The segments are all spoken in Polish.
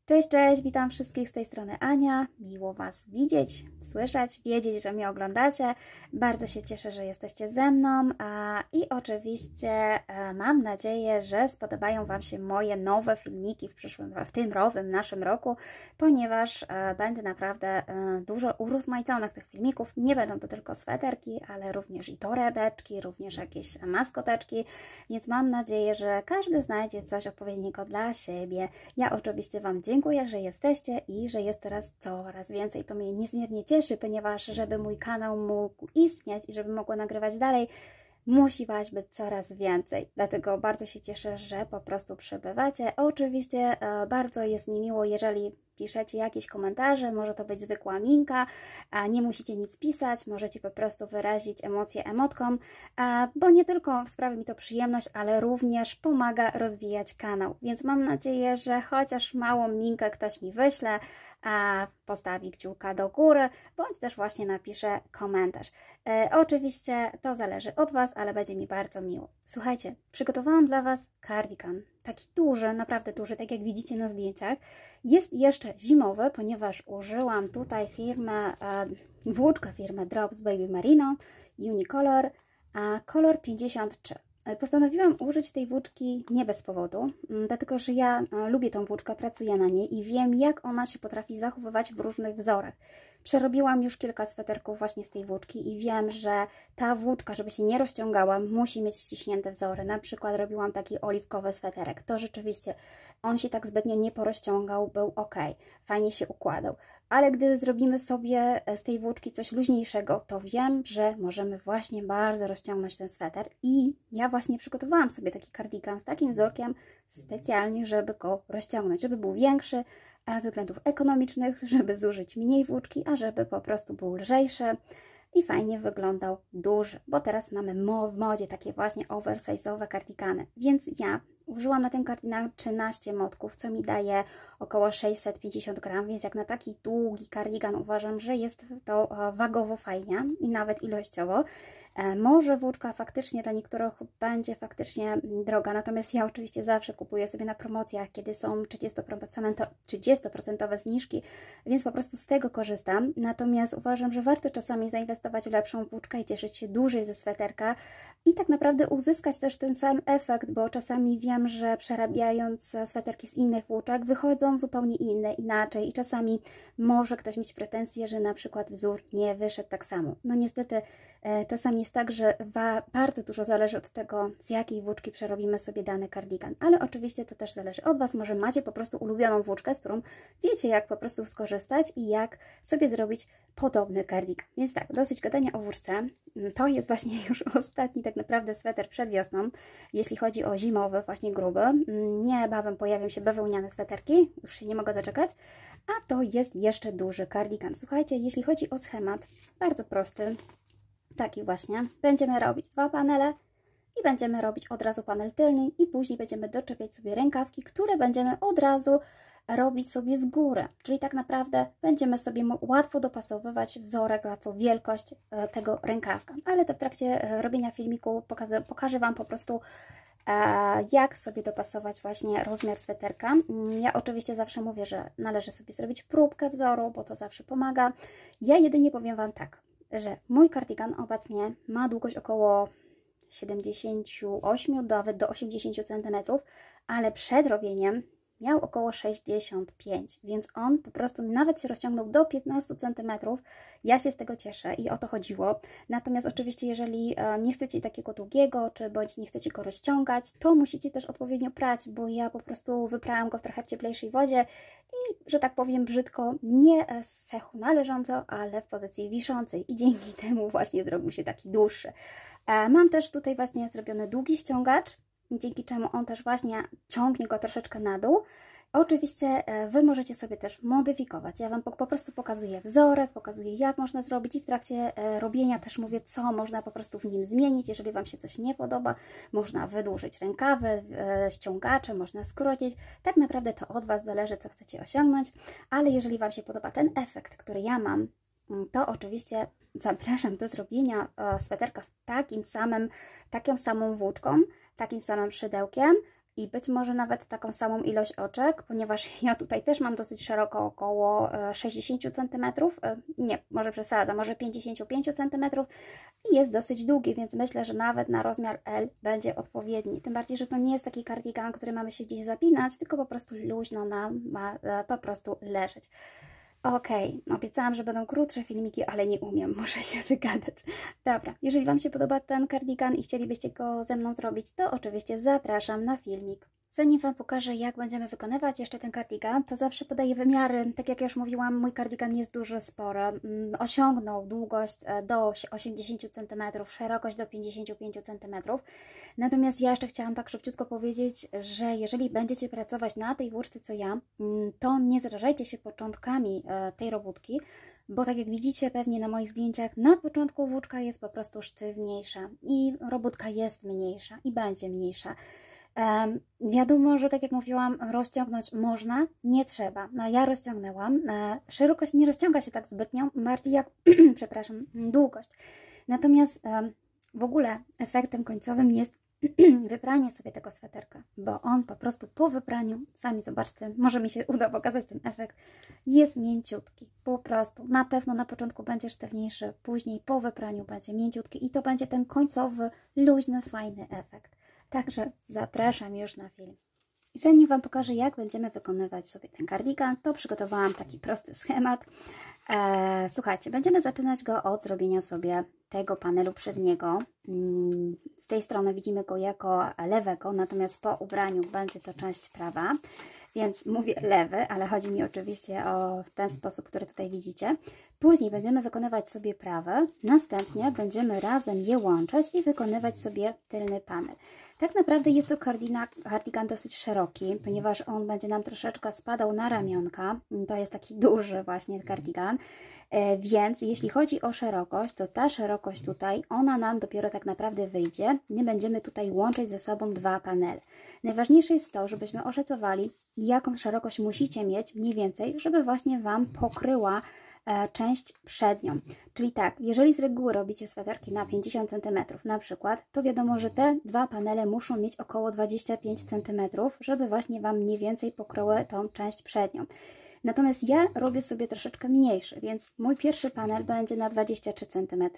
Cześć, cześć, witam wszystkich z tej strony Ania. Miło Was widzieć, słyszeć, wiedzieć, że mnie oglądacie. Bardzo się cieszę, że jesteście ze mną i oczywiście mam nadzieję, że spodobają Wam się moje nowe filmiki w tym naszym roku, ponieważ będzie naprawdę dużo urozmaiconych tych filmików. Nie będą to tylko sweterki, ale również i torebeczki, również jakieś maskoteczki, więc mam nadzieję, że każdy znajdzie coś odpowiedniego dla siebie. Ja oczywiście Wam dziękuję, że jesteście i że jest teraz coraz więcej. To mnie niezmiernie cieszy, ponieważ żeby mój kanał mógł istnieć i żeby mogła nagrywać dalej, musi Was być coraz więcej. Dlatego bardzo się cieszę, że po prostu przybywacie. Oczywiście bardzo jest mi miło, jeżeli piszecie jakieś komentarze, może to być zwykła minka, nie musicie nic pisać, możecie po prostu wyrazić emocje emotką, bo nie tylko sprawia mi to przyjemność, ale również pomaga rozwijać kanał. Więc mam nadzieję, że chociaż małą minkę ktoś mi wyśle, postawi kciuka do góry, bądź też właśnie napisze komentarz. Oczywiście to zależy od Was, ale będzie mi bardzo miło. Słuchajcie, przygotowałam dla Was kardigan. Taki duży, naprawdę duży, tak jak widzicie na zdjęciach. Jest jeszcze zimowy, ponieważ użyłam tutaj włóczkę firmy Drops Baby Merino Unicolor, kolor 53. Postanowiłam użyć tej włóczki nie bez powodu, dlatego że ja lubię tą włóczkę, pracuję na niej i wiem, jak ona się potrafi zachowywać w różnych wzorach. Przerobiłam już kilka sweterków właśnie z tej włóczki i wiem, że ta włóczka, żeby się nie rozciągała, musi mieć ściśnięte wzory. Na przykład robiłam taki oliwkowy sweterek. To rzeczywiście on się tak zbytnio nie porozciągał, był ok, fajnie się układał. Ale gdy zrobimy sobie z tej włóczki coś luźniejszego, to wiem, że możemy właśnie bardzo rozciągnąć ten sweter. I ja właśnie przygotowałam sobie taki kardigan z takim wzorkiem specjalnie, żeby go rozciągnąć, żeby był większy, a ze względów ekonomicznych, żeby zużyć mniej włóczki, a żeby po prostu był lżejszy i fajnie wyglądał duży, bo teraz mamy w modzie takie właśnie oversize'owe kardigany. Więc ja użyłam na ten kardigan 13 motków, co mi daje około 650 gram, więc jak na taki długi kardigan uważam, że jest to wagowo fajnie i nawet ilościowo. Może włóczka faktycznie dla niektórych będzie faktycznie droga, natomiast ja oczywiście zawsze kupuję sobie na promocjach, kiedy są 30% zniżki, więc po prostu z tego korzystam. Natomiast uważam, że warto czasami zainwestować w lepszą włóczkę i cieszyć się dłużej ze sweterka i tak naprawdę uzyskać też ten sam efekt, bo czasami wiem, że przerabiając sweterki z innych włóczek wychodzą zupełnie inne, inaczej i czasami może ktoś mieć pretensje, że na przykład wzór nie wyszedł tak samo. No niestety czasami jest tak, że bardzo dużo zależy od tego, z jakiej włóczki przerobimy sobie dany kardigan, ale oczywiście to też zależy od Was, może macie po prostu ulubioną włóczkę, z którą wiecie, jak po prostu skorzystać i jak sobie zrobić podobny kardigan. Więc tak, dosyć gadania o włóczce. To jest właśnie już ostatni tak naprawdę sweter przed wiosną, jeśli chodzi o zimowy, właśnie gruby. Niebawem pojawią się bawełniane sweterki, już się nie mogę doczekać, a to jest jeszcze duży kardigan. Słuchajcie, jeśli chodzi o schemat, bardzo prosty. Taki właśnie. Będziemy robić 2 panele i będziemy robić od razu panel tylny i później będziemy doczepiać sobie rękawki, które będziemy od razu robić sobie z góry. Czyli tak naprawdę będziemy sobie łatwo dopasowywać wzorek, łatwo wielkość tego rękawka. Ale to w trakcie robienia filmiku pokażę Wam po prostu jak sobie dopasować właśnie rozmiar sweterka. Ja oczywiście zawsze mówię, że należy sobie zrobić próbkę wzoru, bo to zawsze pomaga. Ja jedynie powiem Wam tak, że mój kardigan obecnie ma długość około 78 nawet do 80 cm, ale przed robieniem miał około 65, więc on po prostu nawet się rozciągnął do 15 cm. Ja się z tego cieszę i o to chodziło. Natomiast oczywiście, jeżeli nie chcecie takiego długiego, bądź nie chcecie go rozciągać, to musicie też odpowiednio prać, bo ja po prostu wyprałam go w trochę w cieplejszej wodzie i, że tak powiem brzydko, nie z cechu należąco, ale w pozycji wiszącej i dzięki temu właśnie zrobił się taki dłuższy. Mam też tutaj właśnie zrobiony długi ściągacz, dzięki czemu on też właśnie ciągnie go troszeczkę na dół. Oczywiście Wy możecie sobie też modyfikować. Ja Wam po prostu pokazuję wzorek, pokazuję jak można zrobić i w trakcie robienia też mówię, co można po prostu w nim zmienić. Jeżeli Wam się coś nie podoba, można wydłużyć rękawy, ściągacze, można skrócić. Tak naprawdę to od Was zależy, co chcecie osiągnąć, ale jeżeli Wam się podoba ten efekt, który ja mam, to oczywiście zapraszam do zrobienia sweterka taką samą włóczką, takim samym szydełkiem i być może nawet taką samą ilość oczek, ponieważ ja tutaj też mam dosyć szeroko, około 60 cm, nie, może przesada, może 55 cm i jest dosyć długi, więc myślę, że nawet na rozmiar L będzie odpowiedni. Tym bardziej, że to nie jest taki kardigan, który mamy się gdzieś zapinać, tylko po prostu luźno nam ma po prostu leżeć. Okej, obiecałam, że będą krótsze filmiki, ale nie umiem, muszę się wygadać. Dobra, jeżeli Wam się podoba ten kardigan i chcielibyście go ze mną zrobić, to oczywiście zapraszam na filmik. Zanim Wam pokażę, jak będziemy wykonywać jeszcze ten kardigan, to zawsze podaję wymiary. Tak jak już mówiłam, mój kardigan jest dużo spory. Osiągnął długość do 80 cm, szerokość do 55 cm. Natomiast ja jeszcze chciałam tak szybciutko powiedzieć, że jeżeli będziecie pracować na tej włóczce co ja, to nie zrażajcie się początkami tej robótki, bo tak jak widzicie pewnie na moich zdjęciach, na początku włóczka jest po prostu sztywniejsza i robótka jest mniejsza i będzie mniejsza. Wiadomo, że tak jak mówiłam, rozciągnąć można, nie trzeba. No, ja rozciągnęłam. Szerokość nie rozciąga się tak zbytnio, bardziej jak, przepraszam, długość. Natomiast w ogóle efektem końcowym jest wypranie sobie tego sweterka, bo on po prostu po wypraniu, sami zobaczcie, może mi się uda pokazać ten efekt, jest mięciutki, po prostu. Na pewno na początku będzie sztywniejszy, później po wypraniu będzie mięciutki i to będzie ten końcowy, luźny, fajny efekt. Także zapraszam już na film. I zanim Wam pokażę, jak będziemy wykonywać sobie ten kardigan, to przygotowałam taki prosty schemat. Słuchajcie, będziemy zaczynać go od zrobienia sobie tego panelu przedniego. Z tej strony widzimy go jako lewego, natomiast po ubraniu będzie to część prawa. Więc mówię lewy, ale chodzi mi oczywiście o ten sposób, który tutaj widzicie. Później będziemy wykonywać sobie prawy, następnie będziemy razem je łączyć i wykonywać sobie tylny panel. Tak naprawdę jest to kardigan dosyć szeroki, ponieważ on będzie nam troszeczkę spadał na ramionka. To jest taki duży właśnie kardigan. Więc jeśli chodzi o szerokość, to ta szerokość tutaj, ona nam dopiero tak naprawdę wyjdzie. Nie będziemy tutaj łączyć ze sobą dwa panele. Najważniejsze jest to, żebyśmy oszacowali, jaką szerokość musicie mieć mniej więcej, żeby właśnie Wam pokryła część przednią. Czyli tak, jeżeli z reguły robicie sweterki na 50 cm na przykład, to wiadomo, że te dwa panele muszą mieć około 25 cm, żeby właśnie Wam mniej więcej pokryły tą część przednią. Natomiast ja robię sobie troszeczkę mniejszy, więc mój pierwszy panel będzie na 23 cm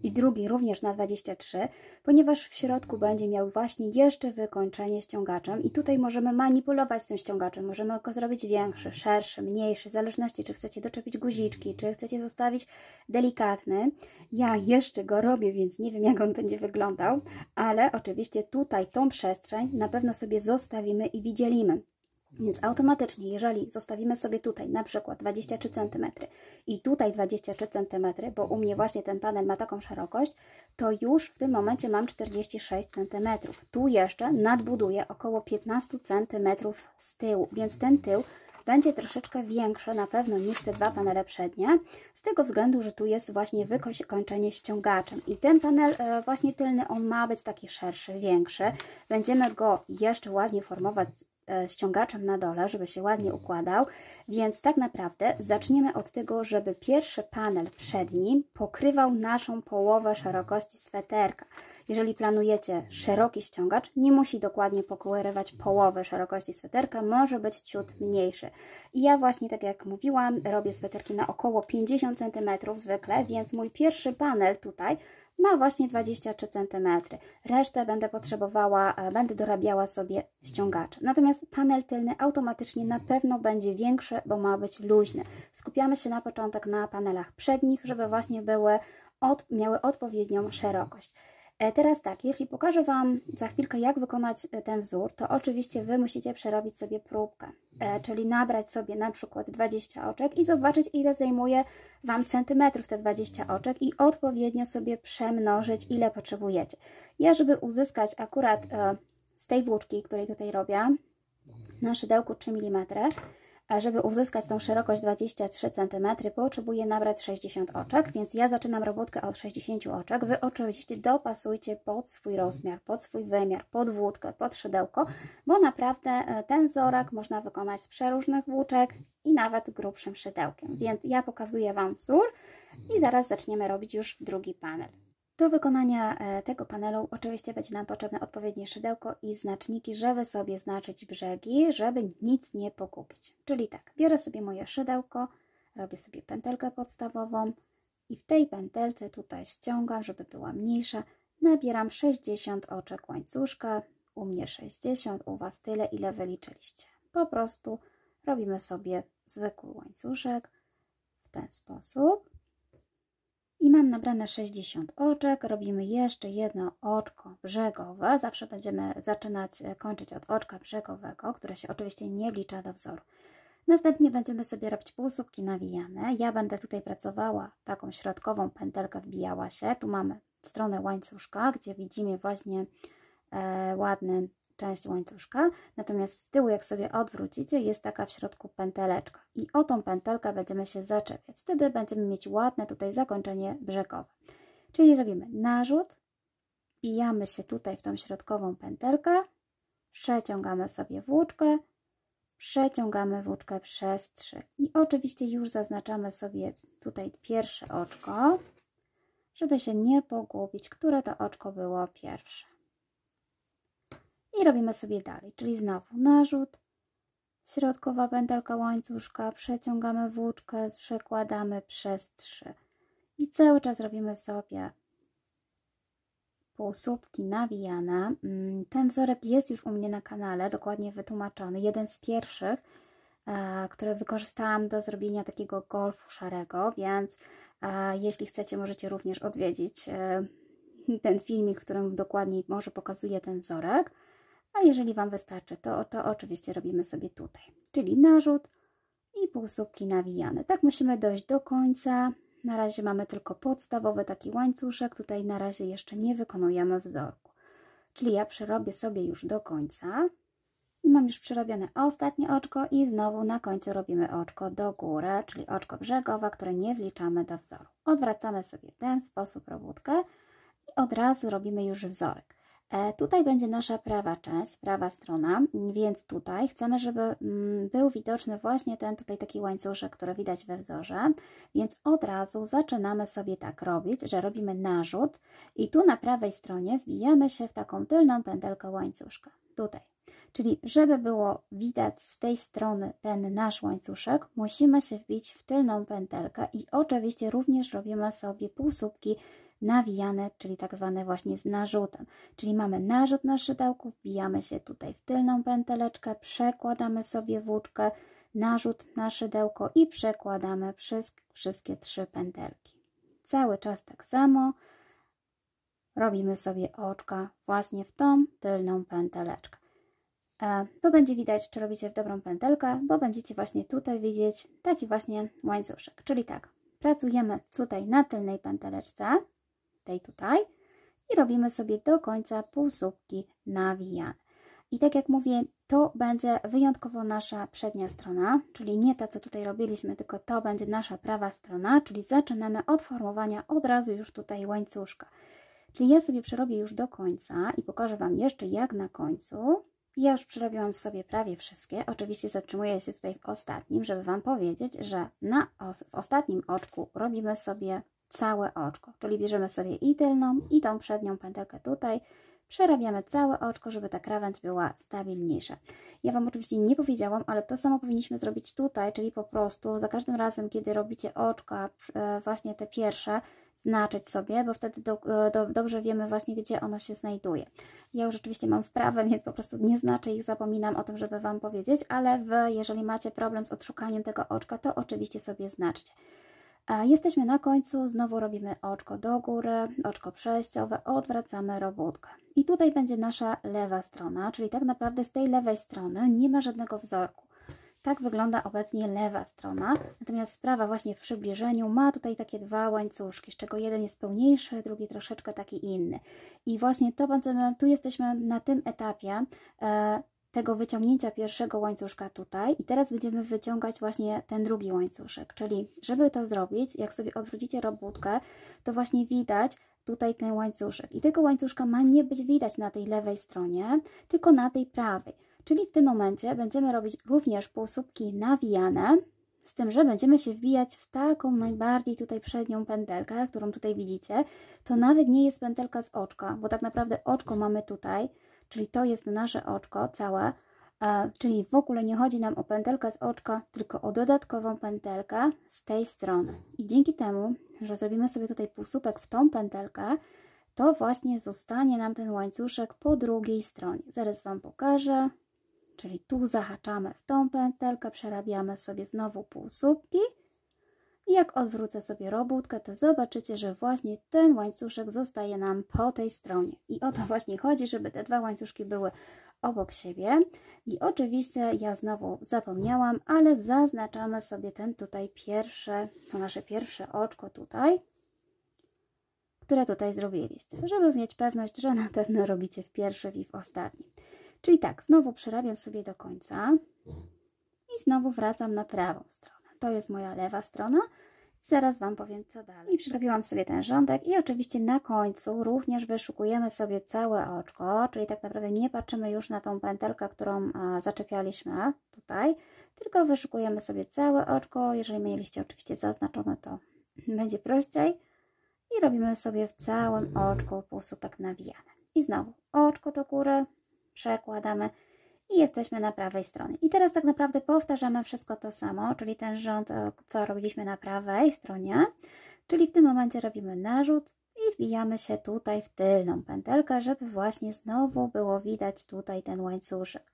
i drugi również na 23, ponieważ w środku będzie miał właśnie jeszcze wykończenie ściągaczem i tutaj możemy manipulować tym ściągaczem, możemy go zrobić większy, szerszy, mniejszy, w zależności czy chcecie doczepić guziczki, czy chcecie zostawić delikatny. Ja jeszcze go robię, więc nie wiem jak on będzie wyglądał, ale oczywiście tutaj tą przestrzeń na pewno sobie zostawimy i wydzielimy. Więc automatycznie, jeżeli zostawimy sobie tutaj na przykład 23 cm i tutaj 23 cm, bo u mnie właśnie ten panel ma taką szerokość, to już w tym momencie mam 46 cm. Tu jeszcze nadbuduję około 15 cm z tyłu, więc ten tył będzie troszeczkę większe na pewno niż te dwa panele przednie, z tego względu, że tu jest właśnie wykończenie ściągaczem. I ten panel właśnie tylny, on ma być taki szerszy, większy. Będziemy go jeszcze ładnie formować ściągaczem na dole, żeby się ładnie układał, więc tak naprawdę zaczniemy od tego, żeby pierwszy panel przedni pokrywał naszą połowę szerokości sweterka. Jeżeli planujecie szeroki ściągacz, nie musi dokładnie pokrywać połowę szerokości sweterka, może być ciut mniejszy. I ja właśnie, tak jak mówiłam, robię sweterki na około 50 cm zwykle, więc mój pierwszy panel tutaj ma właśnie 23 cm. Resztę będę dorabiała sobie ściągaczem. Natomiast panel tylny automatycznie na pewno będzie większy, bo ma być luźny. Skupiamy się na początek na panelach przednich, żeby właśnie miały odpowiednią szerokość. Teraz tak, jeśli pokażę Wam za chwilkę, jak wykonać ten wzór, to oczywiście Wy musicie przerobić sobie próbkę, czyli nabrać sobie na przykład 20 oczek i zobaczyć, ile zajmuje Wam centymetrów te 20 oczek i odpowiednio sobie przemnożyć, ile potrzebujecie. Ja, żeby uzyskać akurat z tej włóczki, której tutaj robię, na szydełku 3 mm, a żeby uzyskać tą szerokość 23 cm, potrzebuję nabrać 60 oczek, więc ja zaczynam robótkę od 60 oczek. Wy oczywiście dopasujcie pod swój rozmiar, pod swój wymiar, pod włóczkę, pod szydełko, bo naprawdę ten wzorek można wykonać z przeróżnych włóczek i nawet grubszym szydełkiem. Więc ja pokazuję Wam wzór i zaraz zaczniemy robić już drugi panel. Do wykonania tego panelu oczywiście będzie nam potrzebne odpowiednie szydełko i znaczniki, żeby sobie znaczyć brzegi, żeby nic nie pogubić. Czyli tak, biorę sobie moje szydełko, robię sobie pętelkę podstawową i w tej pętelce tutaj ściągam, żeby była mniejsza, nabieram 60 oczek łańcuszka, u mnie 60, u Was tyle, ile wyliczyliście. Po prostu robimy sobie zwykły łańcuszek w ten sposób. I mam nabrane 60 oczek, robimy jeszcze jedno oczko brzegowe, zawsze będziemy kończyć od oczka brzegowego, które się oczywiście nie wlicza do wzoru. Następnie będziemy sobie robić półsłupki nawijane. Ja będę tutaj pracowała, taką środkową pętelkę wbijała się, tu mamy stronę łańcuszka, gdzie widzimy właśnie ładną część łańcuszka, natomiast z tyłu, jak sobie odwrócicie, jest taka w środku pęteleczka i o tą pętelkę będziemy się zaczepiać. Wtedy będziemy mieć ładne tutaj zakończenie brzegowe. Czyli robimy narzut, wbijamy się tutaj w tą środkową pętelkę, przeciągamy sobie włóczkę, przeciągamy włóczkę przez 3 i oczywiście już zaznaczamy sobie tutaj pierwsze oczko, żeby się nie pogubić, które to oczko było pierwsze. I robimy sobie dalej, czyli znowu narzut, środkowa pętelka łańcuszka, przeciągamy włóczkę, przekładamy przez 3 i cały czas robimy sobie półsłupki nawijane. Ten wzorek jest już u mnie na kanale, dokładnie wytłumaczony, jeden z pierwszych, który wykorzystałam do zrobienia takiego golfu szarego, więc jeśli chcecie, możecie również odwiedzić ten filmik, w którym dokładniej może pokazuję ten wzorek. A jeżeli Wam wystarczy, to oczywiście robimy sobie tutaj, czyli narzut i półsłupki nawijane. Tak musimy dojść do końca. Na razie mamy tylko podstawowy taki łańcuszek, tutaj na razie jeszcze nie wykonujemy wzorku. Czyli ja przerobię sobie już do końca i mam już przerobione ostatnie oczko i znowu na końcu robimy oczko do góry, czyli oczko brzegowe, które nie wliczamy do wzoru. Odwracamy sobie w ten sposób robótkę i od razu robimy już wzorek. Tutaj będzie nasza prawa część, prawa strona, więc tutaj chcemy, żeby był widoczny właśnie ten tutaj taki łańcuszek, który widać we wzorze, więc od razu zaczynamy sobie tak robić, że robimy narzut i tu na prawej stronie wbijamy się w taką tylną pętelkę łańcuszka, tutaj. Czyli żeby było widać z tej strony ten nasz łańcuszek, musimy się wbić w tylną pętelkę i oczywiście również robimy sobie półsłupki nawijane, czyli tak zwane właśnie z narzutem. Czyli mamy narzut na szydełku, wbijamy się tutaj w tylną pęteleczkę, przekładamy sobie włóczkę, narzut na szydełko i przekładamy wszystkie 3 pętelki. Cały czas tak samo robimy sobie oczka właśnie w tą tylną pęteleczkę. To będzie widać, czy robicie w dobrą pętelkę, bo będziecie właśnie tutaj widzieć taki właśnie łańcuszek. Czyli tak, pracujemy tutaj na tylnej pęteleczce, tej tutaj, i robimy sobie do końca półsłupki nawijane. I tak jak mówię, to będzie wyjątkowo nasza przednia strona, czyli nie ta, co tutaj robiliśmy, tylko to będzie nasza prawa strona, czyli zaczynamy od formowania od razu już tutaj łańcuszka. Czyli ja sobie przerobię już do końca i pokażę Wam jeszcze jak na końcu. Ja już przerobiłam sobie prawie wszystkie. Oczywiście zatrzymuję się tutaj w ostatnim, żeby Wam powiedzieć, że w ostatnim oczku robimy sobie całe oczko, czyli bierzemy sobie i tylną, i tą przednią pętelkę tutaj, przerabiamy całe oczko, żeby ta krawędź była stabilniejsza. Ja Wam oczywiście nie powiedziałam, ale to samo powinniśmy zrobić tutaj, czyli po prostu za każdym razem, kiedy robicie oczka, właśnie te pierwsze, znaczyć sobie, bo wtedy dobrze wiemy właśnie, gdzie ono się znajduje. Ja już oczywiście mam wprawę, więc po prostu nie znaczę ich, zapominam o tym, żeby Wam powiedzieć, ale Wy, jeżeli macie problem z odszukaniem tego oczka, to oczywiście sobie znaczcie. Jesteśmy na końcu, znowu robimy oczko do góry, oczko przejściowe, odwracamy robótkę. I tutaj będzie nasza lewa strona, czyli tak naprawdę z tej lewej strony nie ma żadnego wzorku. Tak wygląda obecnie lewa strona, natomiast prawa właśnie w przybliżeniu ma tutaj takie 2 łańcuszki, z czego jeden jest pełniejszy, drugi troszeczkę taki inny. I właśnie to tu jesteśmy na tym etapie tego wyciągnięcia pierwszego łańcuszka tutaj i teraz będziemy wyciągać właśnie ten drugi łańcuszek, czyli żeby to zrobić, jak sobie odwrócicie robótkę, to właśnie widać tutaj ten łańcuszek i tego łańcuszka ma nie być widać na tej lewej stronie, tylko na tej prawej, czyli w tym momencie będziemy robić również półsłupki nawijane, Z tym, że będziemy się wbijać w taką najbardziej tutaj przednią pętelkę, którą tutaj widzicie. To nawet nie jest pętelka z oczka, bo tak naprawdę oczko mamy tutaj, czyli to jest nasze oczko całe, czyli w ogóle nie chodzi nam o pętelkę z oczka, tylko o dodatkową pętelkę z tej strony. I dzięki temu, że zrobimy sobie tutaj półsłupek w tą pętelkę, to właśnie zostanie nam ten łańcuszek po drugiej stronie. Zaraz Wam pokażę. Czyli tu zahaczamy w tą pętelkę, przerabiamy sobie znowu półsłupki. I jak odwrócę sobie robótkę, to zobaczycie, że właśnie ten łańcuszek zostaje nam po tej stronie. I o to właśnie chodzi, żeby te dwa łańcuszki były obok siebie. I oczywiście ja znowu zapomniałam, ale zaznaczamy sobie ten tutaj to nasze pierwsze oczko tutaj, które tutaj zrobiliście, żeby mieć pewność, że na pewno robicie w pierwszym i w ostatnim. Czyli tak, znowu przerabiam sobie do końca i znowu wracam na prawą stronę. To jest moja lewa strona i zaraz Wam powiem, co dalej. I przerabiłam sobie ten rządek i oczywiście na końcu również wyszukujemy sobie całe oczko, czyli tak naprawdę nie patrzymy już na tą pętelkę, którą zaczepialiśmy tutaj, tylko wyszukujemy sobie całe oczko. Jeżeli mieliście oczywiście zaznaczone, to będzie prościej. I robimy sobie w całym oczku półsłupek nawijany. I znowu oczko do góry, przekładamy i jesteśmy na prawej stronie. I teraz tak naprawdę powtarzamy wszystko to samo, czyli ten rząd, co robiliśmy na prawej stronie, czyli w tym momencie robimy narzut i wbijamy się tutaj w tylną pętelkę, żeby właśnie znowu było widać tutaj ten łańcuszek,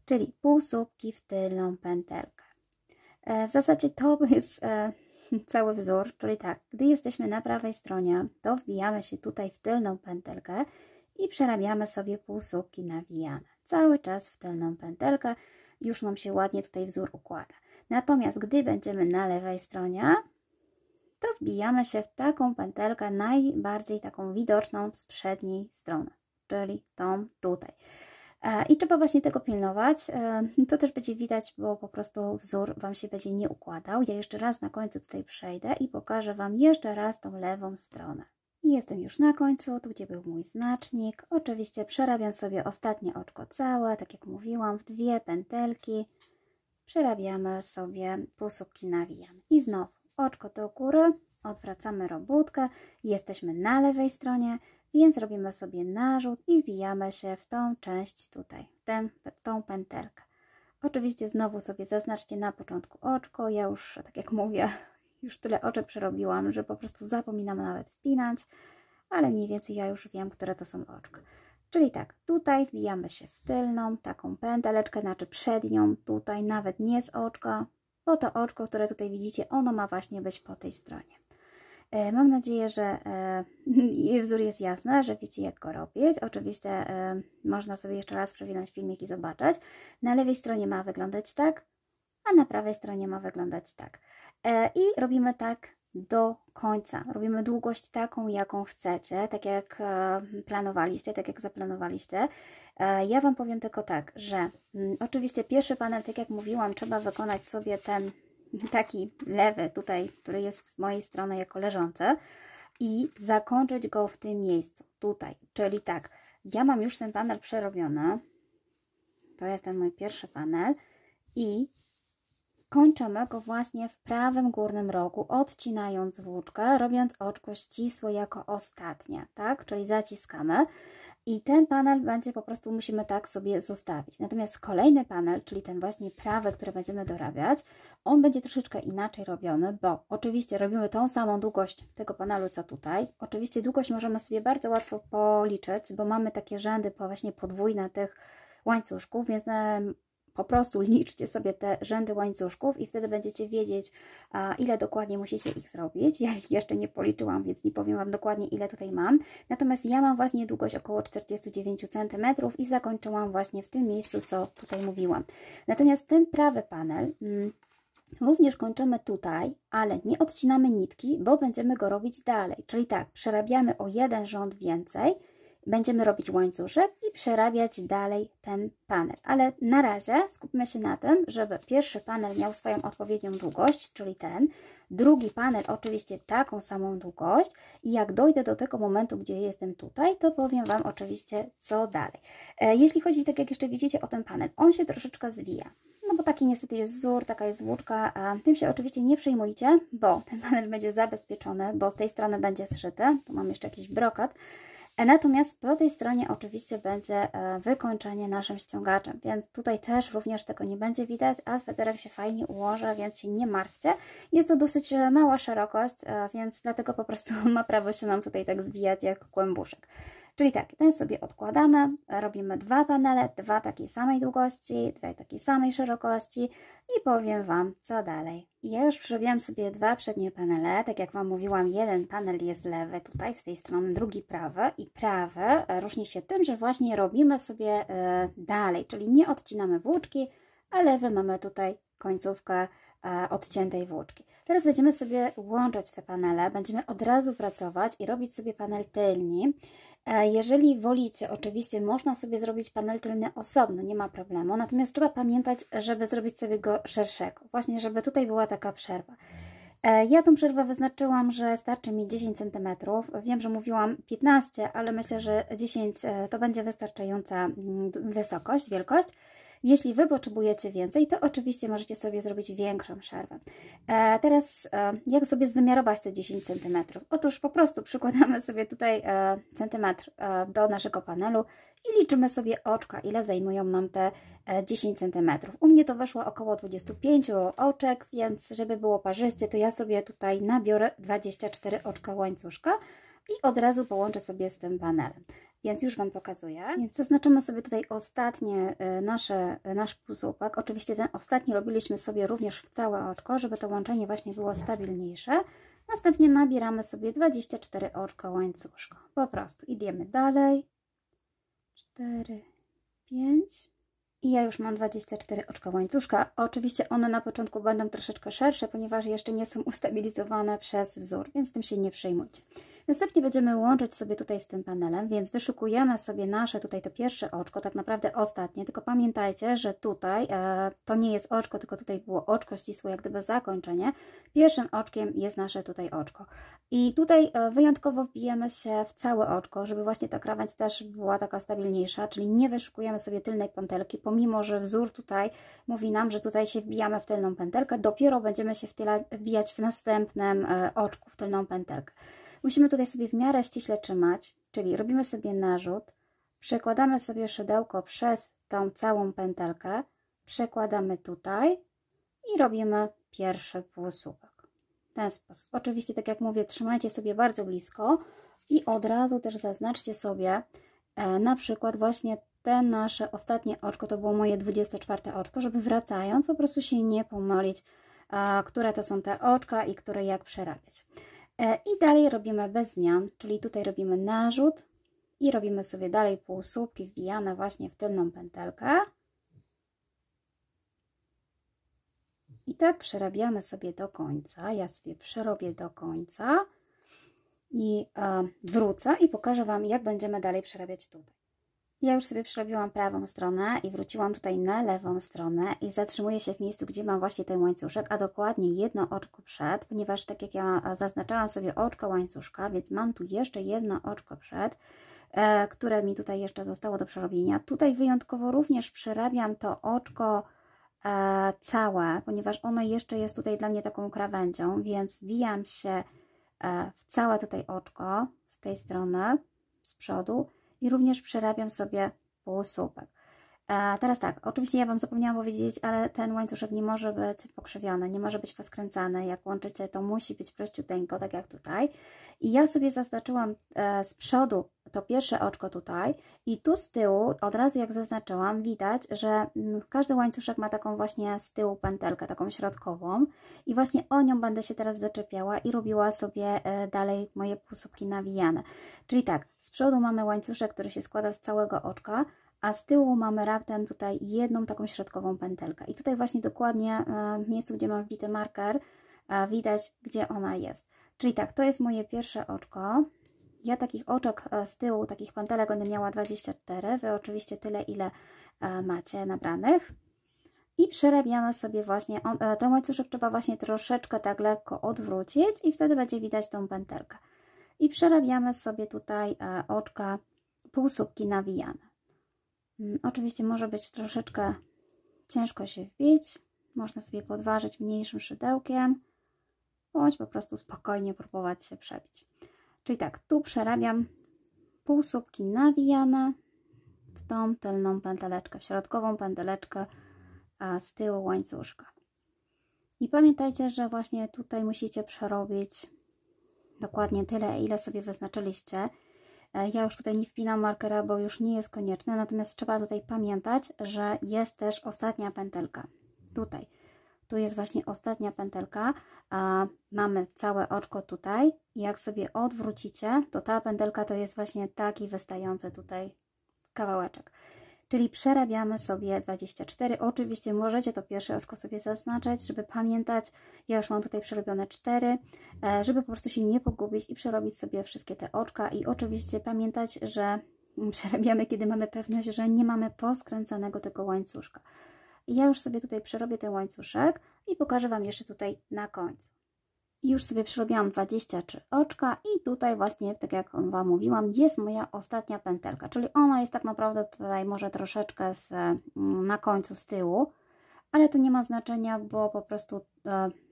czyli półsłupki w tylną pętelkę. W zasadzie to jest cały wzór, czyli tak, gdy jesteśmy na prawej stronie, to wbijamy się tutaj w tylną pętelkę i przerabiamy sobie półsłupki nawijane. Cały czas w tylną pętelkę, już nam się ładnie tutaj wzór układa. Natomiast gdy będziemy na lewej stronie, to wbijamy się w taką pętelkę najbardziej taką widoczną z przedniej strony, czyli tą tutaj. I trzeba właśnie tego pilnować. To też będzie widać, bo po prostu wzór Wam się będzie nie układał. Ja jeszcze raz na końcu tutaj przejdę i pokażę Wam jeszcze raz tą lewą stronę. I jestem już na końcu, tu gdzie był mój znacznik. Oczywiście przerabiam sobie ostatnie oczko całe, tak jak mówiłam, w dwie pętelki. Przerabiamy sobie półsłupki nawijane. I znowu oczko do góry, odwracamy robótkę, jesteśmy na lewej stronie, więc robimy sobie narzut i wbijamy się w tą część tutaj, tą pętelkę. Oczywiście znowu sobie zaznaczcie na początku oczko. Ja już, tak jak mówię, już tyle oczek przerobiłam, że po prostu zapominam nawet wpinać, ale mniej więcej ja już wiem, które to są oczka. Czyli tak, tutaj wbijamy się w tylną taką pęteleczkę, znaczy przednią, tutaj nawet nie z oczka, bo to oczko, które tutaj widzicie, ono ma właśnie być po tej stronie. Mam nadzieję, że wzór jest jasny, że wiecie, jak go robić. Oczywiście można sobie jeszcze raz przewinąć filmik i zobaczyć. Na lewej stronie ma wyglądać tak, a na prawej stronie ma wyglądać tak. I robimy tak do końca. Robimy długość taką, jaką chcecie, tak jak planowaliście, tak jak zaplanowaliście. Ja Wam powiem tylko tak, że oczywiście pierwszy panel, tak jak mówiłam, trzeba wykonać sobie ten taki lewy tutaj, który jest z mojej strony jako leżący i zakończyć go w tym miejscu, tutaj. Czyli tak, ja mam już ten panel przerobiony. To jest ten mój pierwszy panel i kończymy go właśnie w prawym górnym rogu, odcinając włóczkę, robiąc oczko ścisłe jako ostatnie, tak? Czyli zaciskamy i ten panel będzie po prostu, musimy tak sobie zostawić. Natomiast kolejny panel, czyli ten właśnie prawy, który będziemy dorabiać, on będzie troszeczkę inaczej robiony, bo oczywiście robimy tą samą długość tego panelu, co tutaj. Oczywiście długość możemy sobie bardzo łatwo policzyć, bo mamy takie rzędy właśnie podwójne tych łańcuszków, więc po prostu liczcie sobie te rzędy łańcuszków i wtedy będziecie wiedzieć, ile dokładnie musicie ich zrobić. Ja ich jeszcze nie policzyłam, więc nie powiem Wam dokładnie, ile tutaj mam. Natomiast ja mam właśnie długość około 49 cm i zakończyłam właśnie w tym miejscu, co tutaj mówiłam. Natomiast ten prawy panel również kończymy tutaj, ale nie odcinamy nitki, bo będziemy go robić dalej. Czyli tak, przerabiamy o jeden rząd więcej będziemy robić łańcuszek i przerabiać dalej ten panel. Ale na razie skupmy się na tym, żeby pierwszy panel miał swoją odpowiednią długość, czyli ten. Drugi panel oczywiście taką samą długość i jak dojdę do tego momentu, gdzie jestem tutaj, to powiem Wam oczywiście co dalej. Jeśli chodzi, tak jak jeszcze widzicie, o ten panel, on się troszeczkę zwija. No bo taki niestety jest wzór, taka jest włóczka, a tym się oczywiście nie przejmujcie, bo ten panel będzie zabezpieczony, bo z tej strony będzie zszyty, tu mam jeszcze jakiś brokat, natomiast po tej stronie oczywiście będzie wykończenie naszym ściągaczem, więc tutaj też również tego nie będzie widać, a sweterek się fajnie ułoży, więc się nie martwcie. Jest to dosyć mała szerokość, więc dlatego po prostu ma prawo się nam tutaj tak zwijać jak kłębuszek. Czyli tak, ten sobie odkładamy, robimy dwa panele, dwa takiej samej długości, dwie takiej samej szerokości i powiem Wam co dalej. Ja już przerobiłam sobie dwa przednie panele, tak jak Wam mówiłam, jeden panel jest lewy tutaj z tej strony, drugi prawy i prawy różni się tym, że właśnie robimy sobie dalej, czyli nie odcinamy włóczki, a lewy mamy tutaj końcówkę odciętej włóczki. Teraz będziemy sobie łączyć te panele, będziemy od razu pracować i robić sobie panel tylni. Jeżeli wolicie, oczywiście można sobie zrobić panel tylny osobno, nie ma problemu, natomiast trzeba pamiętać, żeby zrobić sobie go szerszego, właśnie żeby tutaj była taka przerwa. Ja tą przerwę wyznaczyłam, że starczy mi 10 cm. Wiem, że mówiłam 15, ale myślę, że 10 to będzie wystarczająca wysokość, wielkość. Jeśli Wy potrzebujecie więcej, to oczywiście możecie sobie zrobić większą przerwę. Teraz jak sobie zwymiarować te 10 cm? Otóż po prostu przykładamy sobie tutaj centymetr do naszego panelu i liczymy sobie oczka, ile zajmują nam te 10 cm. U mnie to wyszło około 25 oczek, więc żeby było parzyście, to ja sobie tutaj nabiorę 24 oczka łańcuszka i od razu połączę sobie z tym panelem. Więc już Wam pokazuję. Więc zaznaczymy sobie tutaj ostatnie nasz półsłupek. Oczywiście ten ostatni robiliśmy sobie również w całe oczko, żeby to łączenie właśnie było stabilniejsze. Następnie nabieramy sobie 24 oczka łańcuszka. Po prostu idziemy dalej. 4, 5. I ja już mam 24 oczka łańcuszka. Oczywiście one na początku będą troszeczkę szersze, ponieważ jeszcze nie są ustabilizowane przez wzór, więc tym się nie przejmujcie. Następnie będziemy łączyć sobie tutaj z tym panelem, więc wyszukujemy sobie nasze tutaj to pierwsze oczko, tak naprawdę ostatnie, tylko pamiętajcie, że tutaj to nie jest oczko, tylko tutaj było oczko ścisłe, jak gdyby zakończenie. Pierwszym oczkiem jest nasze tutaj oczko. I tutaj wyjątkowo wbijemy się w całe oczko, żeby właśnie ta krawędź też była taka stabilniejsza, czyli nie wyszukujemy sobie tylnej pętelki, pomimo że wzór tutaj mówi nam, że tutaj się wbijamy w tylną pętelkę, dopiero będziemy się wbijać w następnym oczku w tylną pętelkę. Musimy tutaj sobie w miarę ściśle trzymać, czyli robimy sobie narzut, przekładamy sobie szydełko przez tą całą pętelkę, przekładamy tutaj i robimy pierwszy półsłupek. W ten sposób. Oczywiście, tak jak mówię, trzymajcie sobie bardzo blisko i od razu też zaznaczcie sobie na przykład właśnie te nasze ostatnie oczko, to było moje 24 oczko, żeby wracając po prostu się nie pomylić, które to są te oczka i które jak przerabiać. I dalej robimy bez zmian, czyli tutaj robimy narzut i robimy sobie dalej półsłupki wbijane właśnie w tylną pętelkę. I tak przerabiamy sobie do końca. Ja sobie przerobię do końca i wrócę i pokażę Wam, jak będziemy dalej przerabiać tutaj. Ja już sobie przerobiłam prawą stronę i wróciłam tutaj na lewą stronę i zatrzymuję się w miejscu, gdzie mam właśnie ten łańcuszek, a dokładnie jedno oczko przed, ponieważ tak jak ja zaznaczałam sobie oczko łańcuszka, więc mam tu jeszcze jedno oczko przed, które mi tutaj jeszcze zostało do przerobienia. Tutaj wyjątkowo również przerabiam to oczko całe, ponieważ ono jeszcze jest tutaj dla mnie taką krawędzią, więc wbijam się w całe tutaj oczko z tej strony, z przodu, i również przerabiam sobie półsłupek. Teraz tak, oczywiście ja Wam zapomniałam powiedzieć, ale ten łańcuszek nie może być pokrzywiony, nie może być poskręcany. Jak łączycie, to musi być prościuteńko, tak jak tutaj. I ja sobie zaznaczyłam z przodu to pierwsze oczko tutaj i tu z tyłu, od razu jak zaznaczyłam, widać, że każdy łańcuszek ma taką właśnie z tyłu pętelkę, taką środkową i właśnie o nią będę się teraz zaczepiała i robiła sobie dalej moje półsłupki nawijane. Czyli tak, z przodu mamy łańcuszek, który się składa z całego oczka, a z tyłu mamy raptem tutaj jedną taką środkową pętelkę. I tutaj właśnie dokładnie w miejscu, gdzie mam wbity marker, widać, gdzie ona jest. Czyli tak, to jest moje pierwsze oczko. Ja takich oczek z tyłu, takich pętelek będę miała 24, Wy oczywiście tyle, ile macie nabranych. I przerabiamy sobie właśnie, ten łańcuszek trzeba właśnie troszeczkę tak lekko odwrócić i wtedy będzie widać tą pętelkę. I przerabiamy sobie tutaj oczka półsłupki nawijane. Oczywiście może być troszeczkę ciężko się wbić, można sobie podważyć mniejszym szydełkiem, bądź po prostu spokojnie próbować się przebić. Czyli tak, tu przerabiam półsłupki nawijane w tą tylną pęteleczkę, w środkową pęteleczkę z tyłu łańcuszka. I pamiętajcie, że właśnie tutaj musicie przerobić dokładnie tyle, ile sobie wyznaczyliście. Ja już tutaj nie wpinam markera, bo już nie jest konieczne, natomiast trzeba tutaj pamiętać, że jest też ostatnia pętelka. Tutaj. Tu jest właśnie ostatnia pętelka, a mamy całe oczko tutaj i jak sobie odwrócicie, to ta pętelka to jest właśnie taki wystający tutaj kawałeczek. Czyli przerabiamy sobie 24. Oczywiście możecie to pierwsze oczko sobie zaznaczać, żeby pamiętać. Ja już mam tutaj przerobione 4, żeby po prostu się nie pogubić i przerobić sobie wszystkie te oczka. I oczywiście pamiętać, że przerabiamy, kiedy mamy pewność, że nie mamy poskręcanego tego łańcuszka. Ja już sobie tutaj przerobię ten łańcuszek i pokażę Wam jeszcze tutaj na końcu. I już sobie przerobiłam 23 oczka i tutaj właśnie, tak jak Wam mówiłam, jest moja ostatnia pętelka, czyli ona jest tak naprawdę tutaj może troszeczkę na końcu z tyłu, ale to nie ma znaczenia, bo po prostu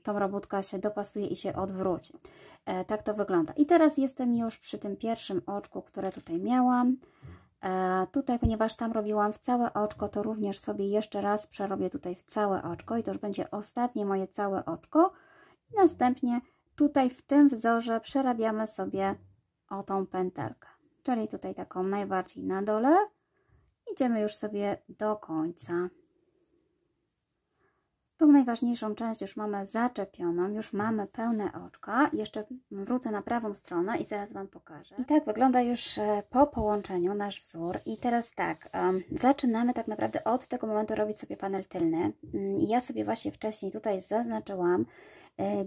tą robótka się dopasuje i się odwróci. Tak to wygląda. I teraz jestem już przy tym pierwszym oczku, które tutaj miałam. Tutaj, ponieważ tam robiłam w całe oczko, to również sobie jeszcze raz przerobię tutaj w całe oczko i to już będzie ostatnie moje całe oczko. I następnie tutaj w tym wzorze przerabiamy sobie o tą pętelkę, czyli tutaj taką najbardziej na dole. Idziemy już sobie do końca. Tą najważniejszą część już mamy zaczepioną, już mamy pełne oczka. Jeszcze wrócę na prawą stronę i zaraz Wam pokażę. I tak wygląda już po połączeniu nasz wzór. I teraz tak, zaczynamy tak naprawdę od tego momentu robić sobie panel tylny. Ja sobie właśnie wcześniej tutaj zaznaczyłam,